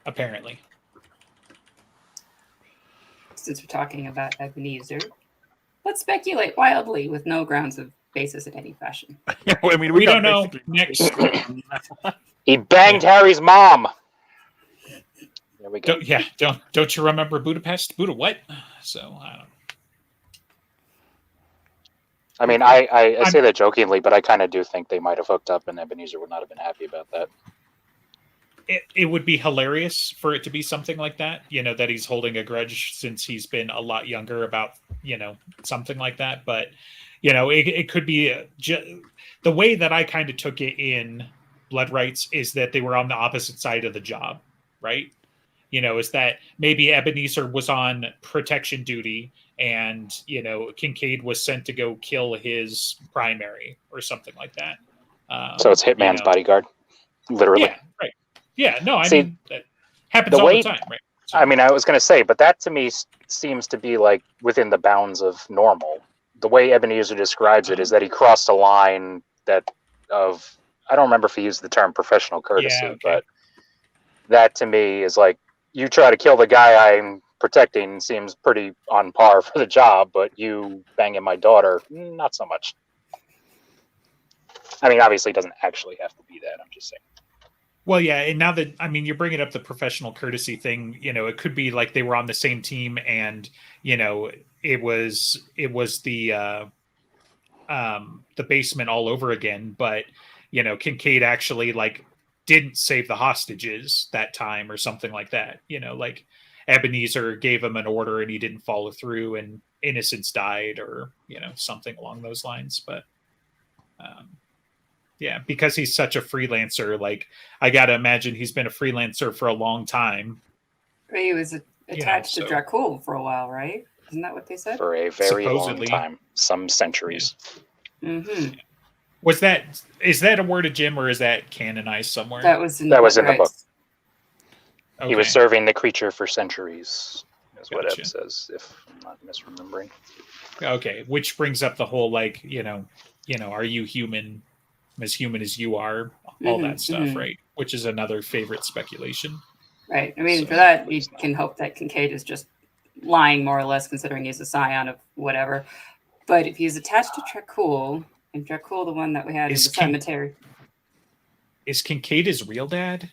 apparently. Since we're talking about Ebenezer, let's speculate wildly with no grounds of basis in any fashion. I mean, We got don't know. basically- Next. He banged Harry's mom. There we go. Don't you remember Budapest? Buda what? So I don't. I mean, I say that jokingly, but I kind of do think they might have hooked up, and Ebenezer would not have been happy about that. It would be hilarious for it to be something like that. You know, that he's holding a grudge since he's been a lot younger about, you know, something like that. But, you know, it could be the way that I kind of took it in Blood Rights is that they were on the opposite side of the job, right? You know, is that maybe Ebenezer was on protection duty and, you know, Kincaid was sent to go kill his primary or something like that. So it's Hitman's bodyguard, literally. Yeah, right. Yeah, no, I See, mean, that happens all the time, right? So, I mean, I was going to say, but that to me seems to be like within the bounds of normal. The way Ebenezer describes it is that he crossed a line I don't remember if he used the term professional courtesy, but that to me is like, you try to kill the guy I'm protecting seems pretty on par for the job, but you banging my daughter, not so much. I mean, obviously it doesn't actually have to be that. I'm just saying. well, yeah, and now that, I mean, you're bringing up the professional courtesy thing, you know, it could be like they were on the same team and, you know, it was the basement all over again, but, you know, Kincaid actually like didn't save the hostages that time or something like that. You know, like Ebenezer gave him an order and he didn't follow through and innocents died or, you know, something along those lines. But yeah, because he's such a freelancer, like I got to imagine he's been a freelancer for a long time. He was attached to so- Dracul for a while, right? Isn't that what they said? For a very Supposedly. long time, some centuries. Mm-hmm. Is that a word of Jim or is that canonized somewhere? That was in That was the in the book. Okay. He was serving the creature for centuries, is what Gotcha. Eb says, if I'm not misremembering. Okay, which brings up the whole like, you know, are you human as you are, all that stuff, right? Which is another favorite speculation. Right. I mean, So, for that, you can hope that Kincaid is just lying more or less, considering he's a scion of whatever. But if he's attached to Dracul, and Dracul, the one that we had in the cemetery. Is Kincaid his real dad?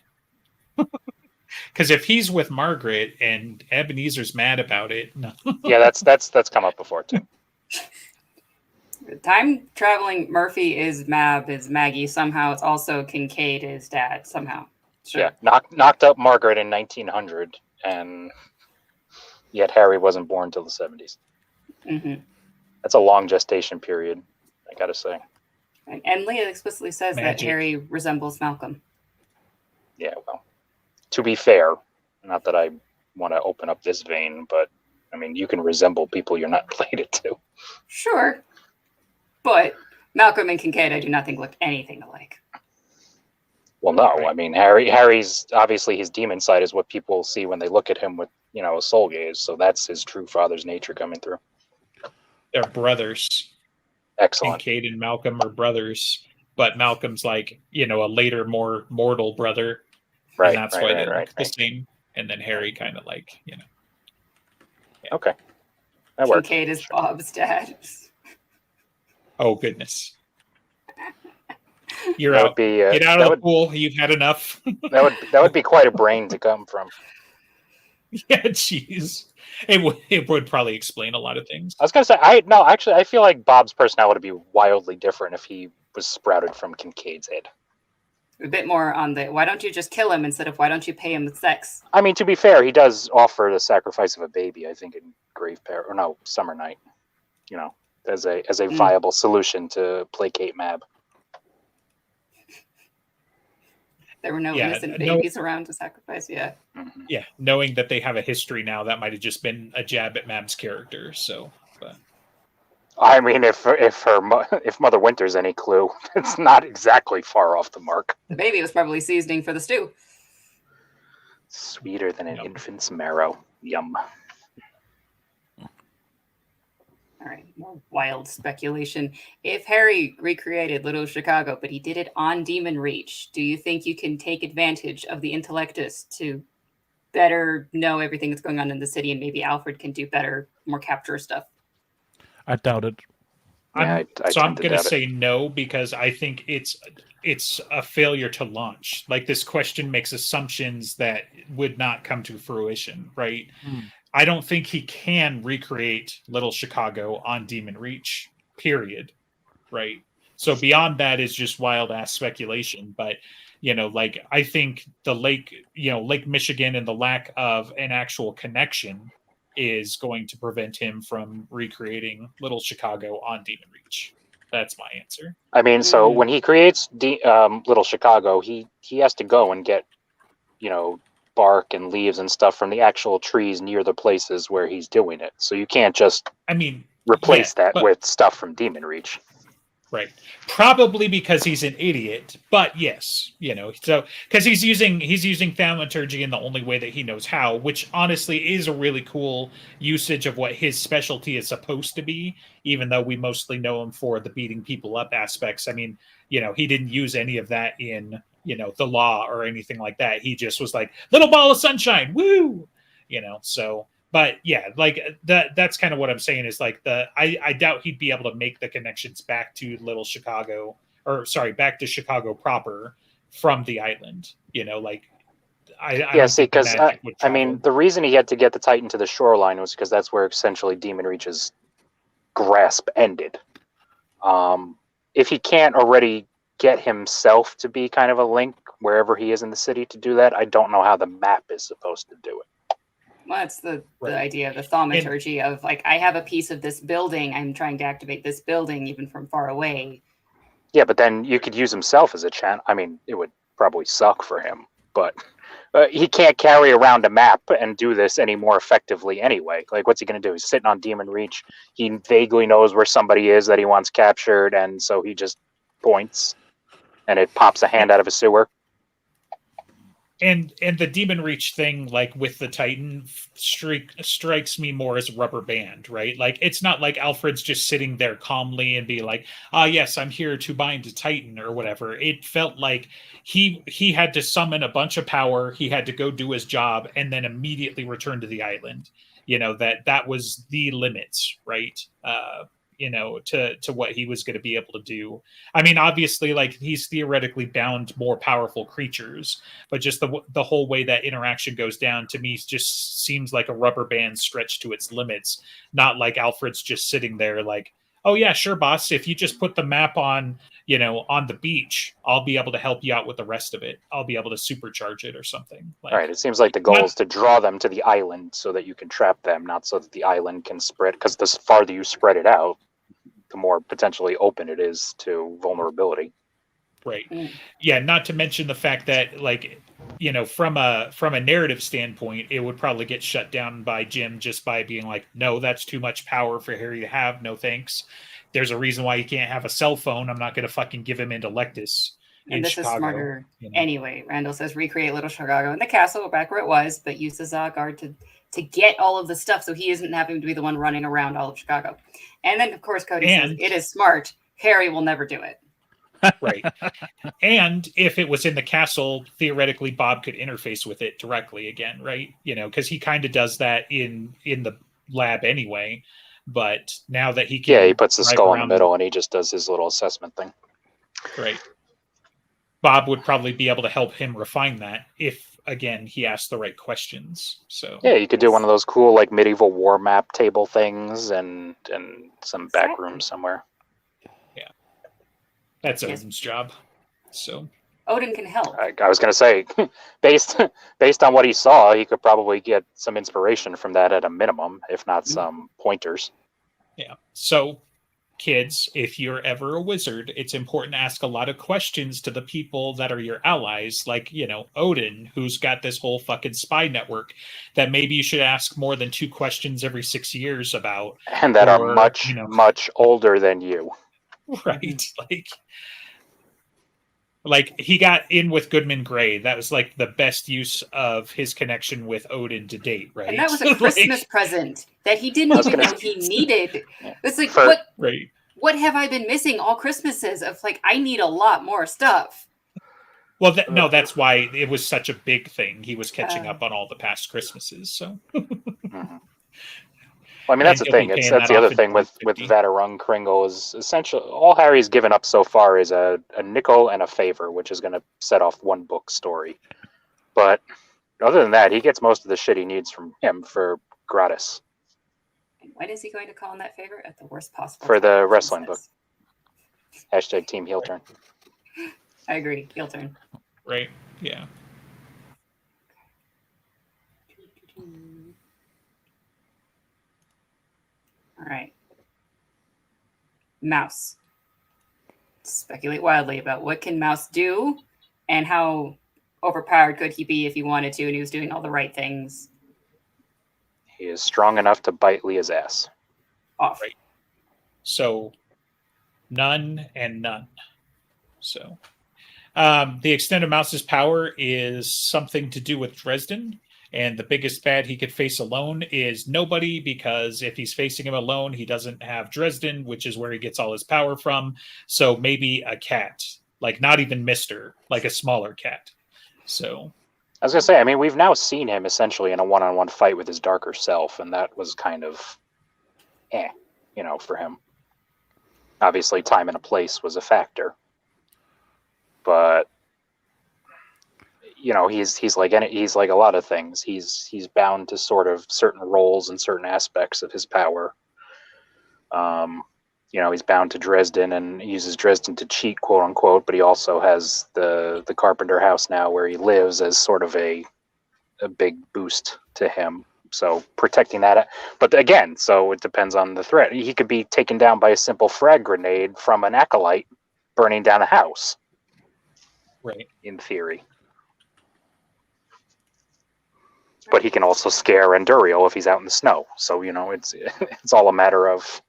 Because if he's with Margaret and Ebenezer's mad about it, no. Yeah, that's come up before too. Time traveling Murphy is Maggie. Somehow it's also Kincaid is dad. Somehow. Sure. Yeah, knocked up Margaret in 1900, and yet Harry wasn't born till the 70s. Mm-hmm. That's a long gestation period, I gotta say. And Leah explicitly says that Magic. Harry resembles Malcolm. Yeah, well, to be fair, not that I want to open up this vein, but I mean, you can resemble people you're not related to. Sure. But Malcolm and Kincaid, I do not think look anything alike. Well, no, Right. I mean, Harry's obviously his demon side is what people see when they look at him with, you know, a soul gaze. So that's his true father's nature coming through. They're brothers. Excellent. Kincaid and Malcolm are brothers, but Malcolm's like, you know, a later, more mortal brother. Right. And that's why they look the same. And then Harry kind of like, you know. Yeah. Okay. That works. Kincaid is Bob's dad. Oh, goodness. You're That out. would be Get out of the pool. You've had enough. that would be quite a brain to come from. Yeah, jeez. It would probably explain a lot of things. I was gonna say, I feel like Bob's personality would be wildly different if he was sprouted from Kincaid's head. A bit more on the why don't you just kill him instead of why don't you pay him with sex? I mean, to be fair, he does offer the sacrifice of a baby, I think, in Summer Night, as a viable solution to placate Mab. There were no innocent babies around to sacrifice. Yeah. Mm-hmm. Yeah, knowing that they have a history now, that might have just been a jab at Mab's character. So, but I mean, if Mother Winter's any clue, it's not exactly far off the mark. The baby was probably seasoning for the stew. Sweeter than an infant's marrow. Yum. All right, more wild speculation. If Harry recreated Little Chicago, but he did it on Demonreach, do you think you can take advantage of the Intellectus to better know everything that's going on in the city, and maybe Alfred can do better, more capture stuff? I doubt it. Yeah, I'm going to say no, because I think it's a failure to launch. Like, this question makes assumptions that would not come to fruition, right? I don't think he can recreate Little Chicago on Demonreach, period. Right? So beyond that is just wild ass speculation. But, I think the Lake Michigan and the lack of an actual connection is going to prevent him from recreating Little Chicago on Demonreach. That's my answer. I mean, so when he creates Little Chicago, he has to go and get, bark and leaves and stuff from the actual trees near the places where he's doing it. So you can't just replace that with stuff from Demonreach. Right. Probably because he's an idiot, but yes, so because he's using thaumaturgy in the only way that he knows how, which honestly is a really cool usage of what his specialty is supposed to be, even though we mostly know him for the beating people up aspects. I mean, he didn't use any of that in, the law or anything like that. He just was like, little ball of sunshine, woo, so. But yeah, like that's kind of what I'm saying is like I doubt he'd be able to make the connections back to Little Chicago, back to Chicago proper from the island. Because I mean, the reason he had to get the Titan to the shoreline was because that's where essentially Demonreach's grasp ended. If he can't already get himself to be kind of a link wherever he is in the city to do that, I don't know how the map is supposed to do it. Well, that's the idea of the thaumaturgy of like, I have a piece of this building. I'm trying to activate this building even from far away. Yeah, but then you could use himself as a channel. I mean, it would probably suck for him, but he can't carry around a map and do this any more effectively anyway. Like, what's he going to do? He's sitting on Demonreach. He vaguely knows where somebody is that he wants captured, and so he just points, and it pops a hand out of a sewer. And the Demonreach thing, like with the Titan, strikes me more as a rubber band, right? Like, it's not like Alfred's just sitting there calmly and be like, yes, I'm here to bind a Titan or whatever. It felt like he had to summon a bunch of power. He had to go do his job and then immediately return to the island. That was the limits, right? To what he was going to be able to do. I mean, obviously, like, he's theoretically bound more powerful creatures, but just the whole way that interaction goes down to me just seems like a rubber band stretched to its limits, not like Alfred's just sitting there like, oh yeah, sure, boss, if you just put the map on, on the beach, I'll be able to help you out with the rest of it. I'll be able to supercharge it or something. Like, right. It seems like the goal is to draw them to the island so that you can trap them, not so that the island can spread, because the farther you spread it out, the more potentially open it is to vulnerability. Right. Yeah, not to mention the fact that, like, from a narrative standpoint, it would probably get shut down by Jim just by being like, no, that's too much power for Harry to have. No thanks. There's a reason why he can't have a cell phone. I'm not going to fucking give him Intellectus in this Chicago. Is smarter. Anyway, Randall says recreate Little Chicago in the castle back where it was, but use the Zogguard to get all of the stuff so he isn't having to be the one running around all of Chicago. And then, of course, Cody says, it is smart. Harry will never do it. Right. And if it was in the castle, theoretically, Bob could interface with it directly again, right? Because he kind of does that in the lab anyway. But now that he can... Yeah, he puts the skull in the middle and he just does his little assessment thing. Right. Bob would probably be able to help him refine that if again, he asked the right questions. So Yeah, you could do one of those cool like medieval war map table things and some back Exactly. room somewhere. that's Yes. Odin's job. So Odin can help. I was gonna say, based on what he saw, he could probably get some inspiration from that at a minimum, if not some pointers. yeah. So kids, if you're ever a wizard, it's important to ask a lot of questions to the people that are your allies, like, Odin, who's got this whole fucking spy network that maybe you should ask more than 2 questions every 6 years about. And that are Or, much, much older than you. right? Like he got in with Goodman Gray. That was like the best use of his connection with Odin to date, right? And that was a Christmas present that he didn't even know he needed. It's like, right. What have I been missing all Christmases of like, I need a lot more stuff. Well, no, that's why it was such a big thing. He was catching up on all the past Christmases. So, Well, I mean, that's the thing. That's the other thing with Vadarung Kringle is essentially all Harry's given up so far is a nickel and a favor, which is going to set off one book story. But other than that, he gets most of the shit he needs from him for gratis. When is he going to call in that favor? At the worst possible for time, the wrestling book. Hashtag team heel turn. I agree. Heel turn. Right. Yeah. All right. Mouse. Speculate wildly about what can Mouse do and how overpowered could he be if he wanted to and he was doing all the right things. He is strong enough to bite Leah's ass. Off. Right. So none and none. So the extent of Mouse's power is something to do with Dresden. And the biggest bad he could face alone is nobody, because if he's facing him alone, he doesn't have Dresden, which is where he gets all his power from. So maybe a cat, like not even Mister, like a smaller cat. So I was going to say, I mean, we've now seen him essentially in a one-on-one fight with his darker self, and that was kind of, for him. Obviously, time and a place was a factor. But he's like a lot of things. He's bound to sort of certain roles and certain aspects of his power. He's bound to Dresden and he uses Dresden to cheat, quote unquote. But he also has the Carpenter house now where he lives as sort of a big boost to him. So protecting that. But again, so it depends on the threat. He could be taken down by a simple frag grenade from an acolyte burning down a house. Right. In theory. But he can also scare Anduriel if he's out in the snow. So, it's all a matter of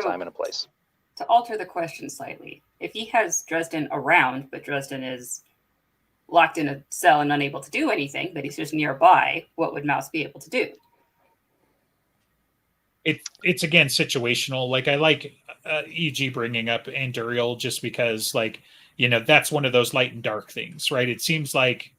time and a place. To alter the question slightly, if he has Dresden around, but Dresden is locked in a cell and unable to do anything, but he's just nearby, what would Mouse be able to do? It's again situational. Like I like E.G. bringing up Anduriel just because, that's one of those light and dark things, right? It seems like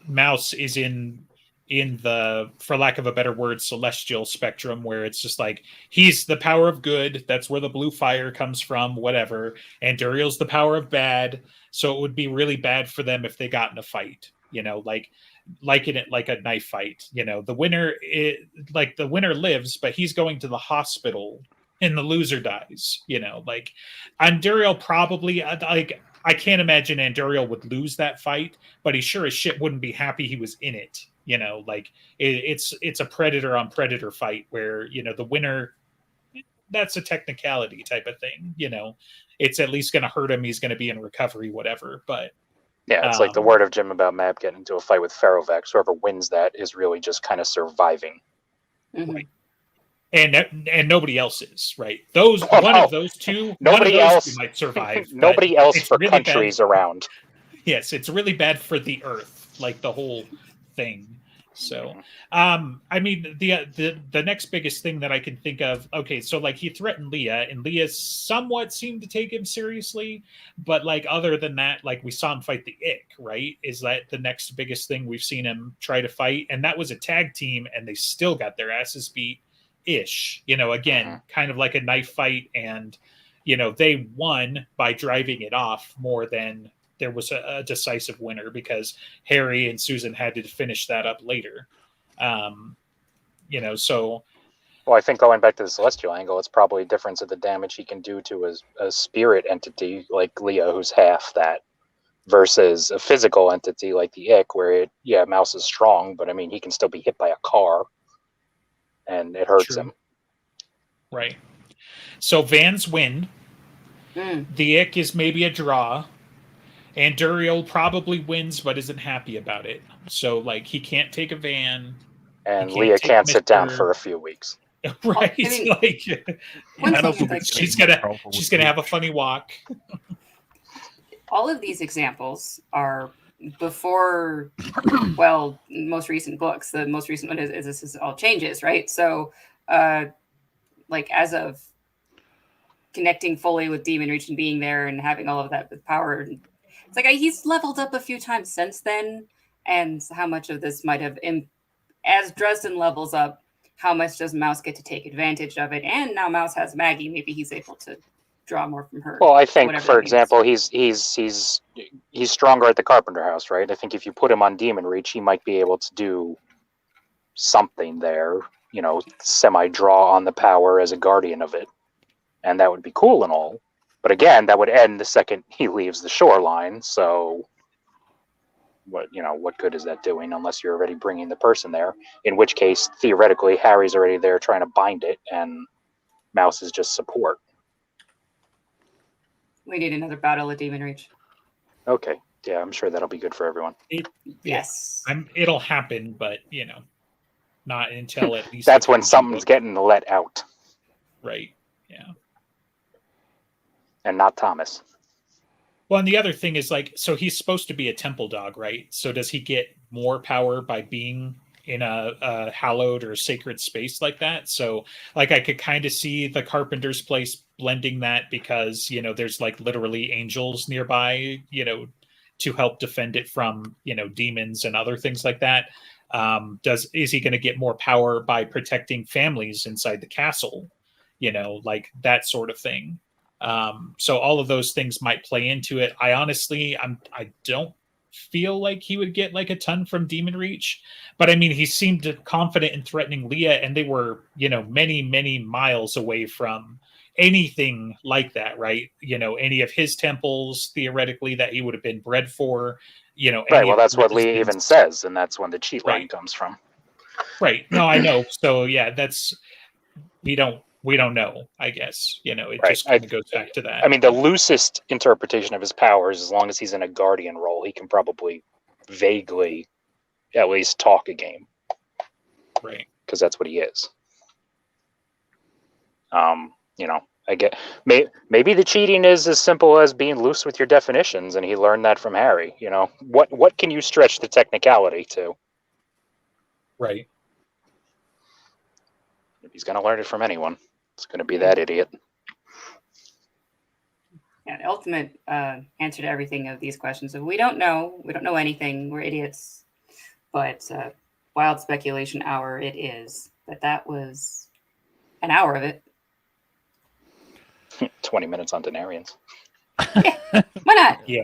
Mouse is in the, for lack of a better word, celestial spectrum, where it's just like he's the power of good. That's where the blue fire comes from. Whatever. And the power of bad. So it would be really bad for them if they got in a fight. Like a knife fight. The winner lives, but he's going to the hospital and the loser dies. Anduriel probably I can't imagine Anduriel would lose that fight, but he sure as shit wouldn't be happy he was in it. It's a predator on predator fight where, the winner, that's a technicality type of thing. It's at least going to hurt him. He's going to be in recovery, whatever. But yeah, it's like the word of Jim about Map getting into a fight with Ferrovex. Whoever wins that is really just kind of surviving. Mm-hmm. Right. And nobody else is, right? Of those two, nobody else might survive. Nobody else for really countries bad. Around. Yes, it's really bad for the Earth, like the whole thing. So, I mean, the next biggest thing that I can think of. Okay, so he threatened Leah, and Leah somewhat seemed to take him seriously, but other than that, we saw him fight the Ick, right? Is that the next biggest thing we've seen him try to fight? And that was a tag team, and they still got their asses beat. Ish, again, kind of like a knife fight, and they won by driving it off more than there was a decisive winner, because Harry and Susan had to finish that up later. So Well, I think going back to the celestial angle, it's probably a difference of the damage he can do to a spirit entity like Leah, who's half that, versus a physical entity like the Ick, where Mouse is strong, but I mean, he can still be hit by a car, and it hurts him. Right. So Vans win. The Ick is maybe a draw. And Duriel probably wins, but isn't happy about it. So, like, he can't take a van. And Leah can't sit down for a few weeks. Right. I mean, like, she's gonna have a funny walk. All of these examples are before, well, most recent books. The most recent one is this is all changes, right? So, like, as of connecting fully with Demonreach and being there and having all of that with power, it's like he's leveled up a few times since then. And how much of this might have, as Dresden levels up, how much does Mouse get to take advantage of it? And now Mouse has Maggie. Maybe he's able to draw more from her. Well, I think, for example, he's stronger at the Carpenter house, right? I think if you put him on Demonreach, he might be able to do something there, semi-draw on the power as a guardian of it. And that would be cool and all. But again, that would end the second he leaves the shoreline. So, what good is that doing unless you're already bringing the person there? In which case, theoretically, Harry's already there trying to bind it, and Mouse is just support. We need another battle at Demonreach. Okay, yeah, I'm sure that'll be good for everyone. Yes, it'll happen, but not until at least that's when something's getting let out. Right. Yeah. And not Thomas. Well, and the other thing is, like, so he's supposed to be a temple dog, right? So does he get more power by being in a hallowed or sacred space like that? So, like, I could kind of see the Carpenter's place blending that, because, there's, like, literally angels nearby, to help defend it from, demons and other things like that. Is he going to get more power by protecting families inside the castle? Like that sort of thing. So all of those things might play into it. I honestly, I don't feel like he would get like a ton from Demonreach, but I mean, he seemed confident in threatening Leah, and they were, many, many miles away from anything like that, right? Any of his temples, theoretically, that he would have been bred for, Right, well, that's what Leah even says, and that's when the cheat line comes from. Right. No, I know. So yeah, we don't know, I guess. It just kind of goes back to that. I mean, the loosest interpretation of his powers, as long as he's in a guardian role, he can probably vaguely at least talk a game. Right. Because that's what he is. I get maybe the cheating is as simple as being loose with your definitions, and he learned that from Harry. What can you stretch the technicality to? Right. If he's going to learn it from anyone, it's going to be that idiot. Yeah, the ultimate answer to everything of these questions of we don't know anything, we're idiots, but wild speculation hour it is. But that was an hour of it. 20 minutes on Denarians. Yeah, why not? Yeah.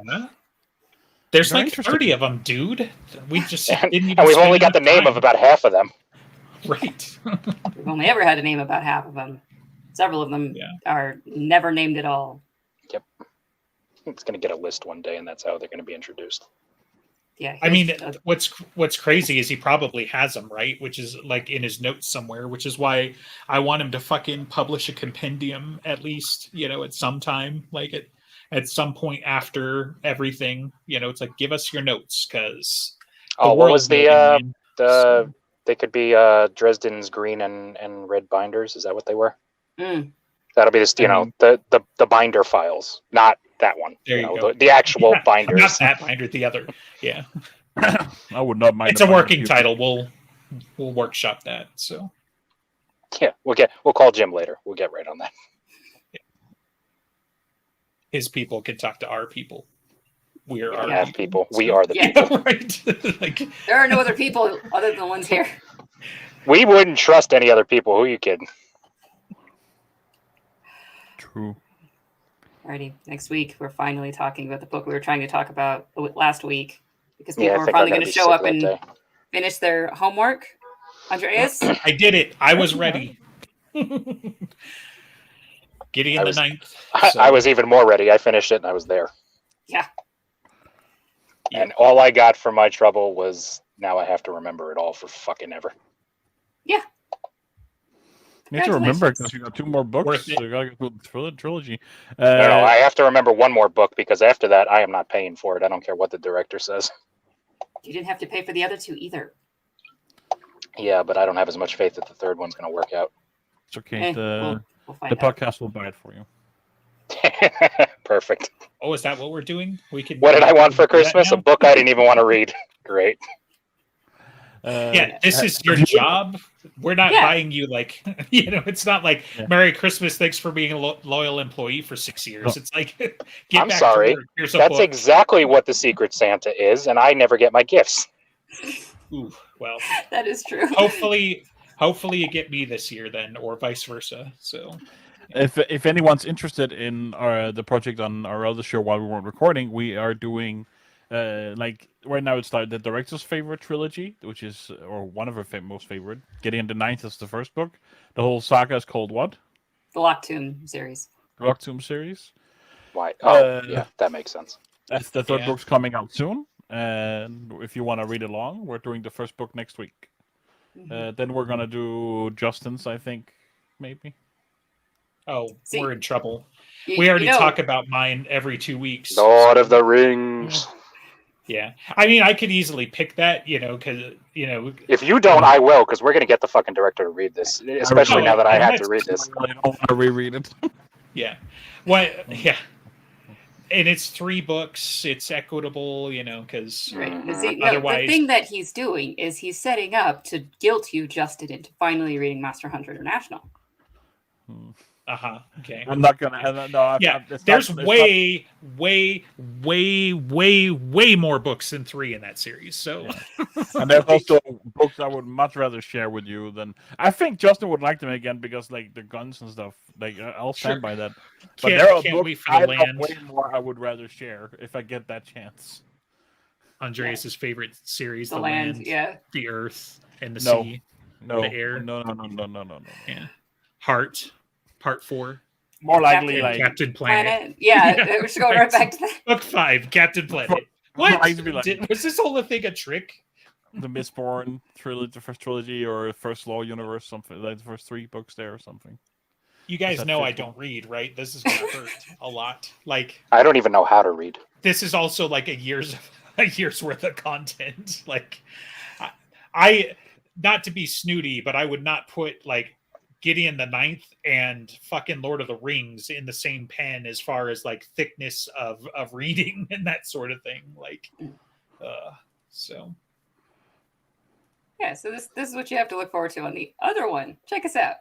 There's like 30 of them, dude. We just didn't even and we've only got the name of about half of them. Right. We've only ever had a name about half of them. Several of them are never named at all. Yep. It's going to get a list one day, and that's how they're going to be introduced. Yeah. I mean, what's crazy is he probably has them, right? Which is like in his notes somewhere, which is why I want him to fucking publish a compendium at least, at some time, like at some point after everything, it's like, give us your notes, because what was they could be Dresden's green and red binders. Is that what they were? That'll be this, the binder files, not that one. There you go. The actual binders. Not that binder, the other. Yeah. I would not mind. It's a working title. We'll workshop that. So. Yeah, we'll call Jim later. We'll get right on that. His people can talk to our people. We are our people. We are the people. Right. Like, there are no other people other than the ones here. We wouldn't trust any other people. Who are you kidding? True. Alrighty, next week we're finally talking about the book we were trying to talk about last week because people Yeah, I are think finally I'm going to be show sick up that and day. finish their homework. Andreas, I did it. I was ready. Gideon I the was- Ninth. I was even more ready. I finished it and I was there. yeah, And all I got for my trouble was now I have to remember it all for fucking ever. You have to remember Congratulations. because you got 2 more books. Worth it. So you gotta go through the trilogy. No, I have to remember one more book because after that I am not paying for it. I don't care what the director says. you didn't have to pay for the other 2 either. Yeah, but I don't have as much faith that the third one's going to work out. It's okay. We'll The find out. podcast will buy it for you. Perfect. Oh, is that what we're doing? We can. What did I want for do that Christmas? A now? book I didn't even want to read. Great. Yeah, this is your job. We're not buying you like it's not like Merry Christmas, thanks for being a loyal employee for 6 years. No. It's like get I'm back sorry. to work. Here's a That's book. exactly what the Secret Santa is, and I never get my gifts. Ooh, well, That is true. hopefully you get me this year then, or vice versa. So If anyone's interested in the project on our other show while we weren't recording, we are doing like right now it's like the director's favorite trilogy, which is or one of her most favorite. Gideon the Ninth is the first book. The whole saga is called what? The Lock Tomb series. Rock Tomb series. Why? Oh, yeah, that makes sense. That's the third Yeah. book's coming out soon. And if you want to read along, we're doing the first book next week. Then we're gonna do Justin's, I think, maybe. See, we're in trouble. You- We already you know, talk about mine every 2 weeks. Lord of the Rings. Yeah, I mean, I could easily pick that, because If you don't, I will, because we're going to get the fucking director to read this, especially now that I had to read this. I don't want to reread it. yeah, what? Yeah, and it's 3 books. It's equitable, because Right. Mhm. But see, Otherwise- the thing that he's doing is he's setting up to guilt you, Justin, into finally reading Monster Hunter International. okay. I'm not gonna. No, Yeah, it's there's not, it's way more books than 3 in that series. So, not, and there's also books I would much rather share with you than I think Justin would like them again because like the guns and stuff. Like I'll stand Sure. by that. But can't, there are can't books wait for I the love land. way more I would rather share if I get that chance. Andreas's favorite series, The land, yeah. the earth, and the No. sea. No, The air. no. Yeah, Heart, Part 4, More likely Captain- like Captain Planet. Planet. Yeah, Yeah, we're just going right back to that. Book 5, Captain Planet. What? Might be like- Was this whole thing a trick? the Mistborn trilogy, the first trilogy, or First Law Universe, something like the first 3 books there or something. You guys that know I fifth one? don't read, right? This is gonna hurt a lot. Like, I don't even know how to read. this is also like a year's worth of content. Like, I not to be snooty, but I would not put like Gideon the Ninth and fucking Lord of the Rings in the same pen as far as like thickness of reading and that sort of thing. Like, so Yeah, so this is what you have to look forward to on the other one. Check us out.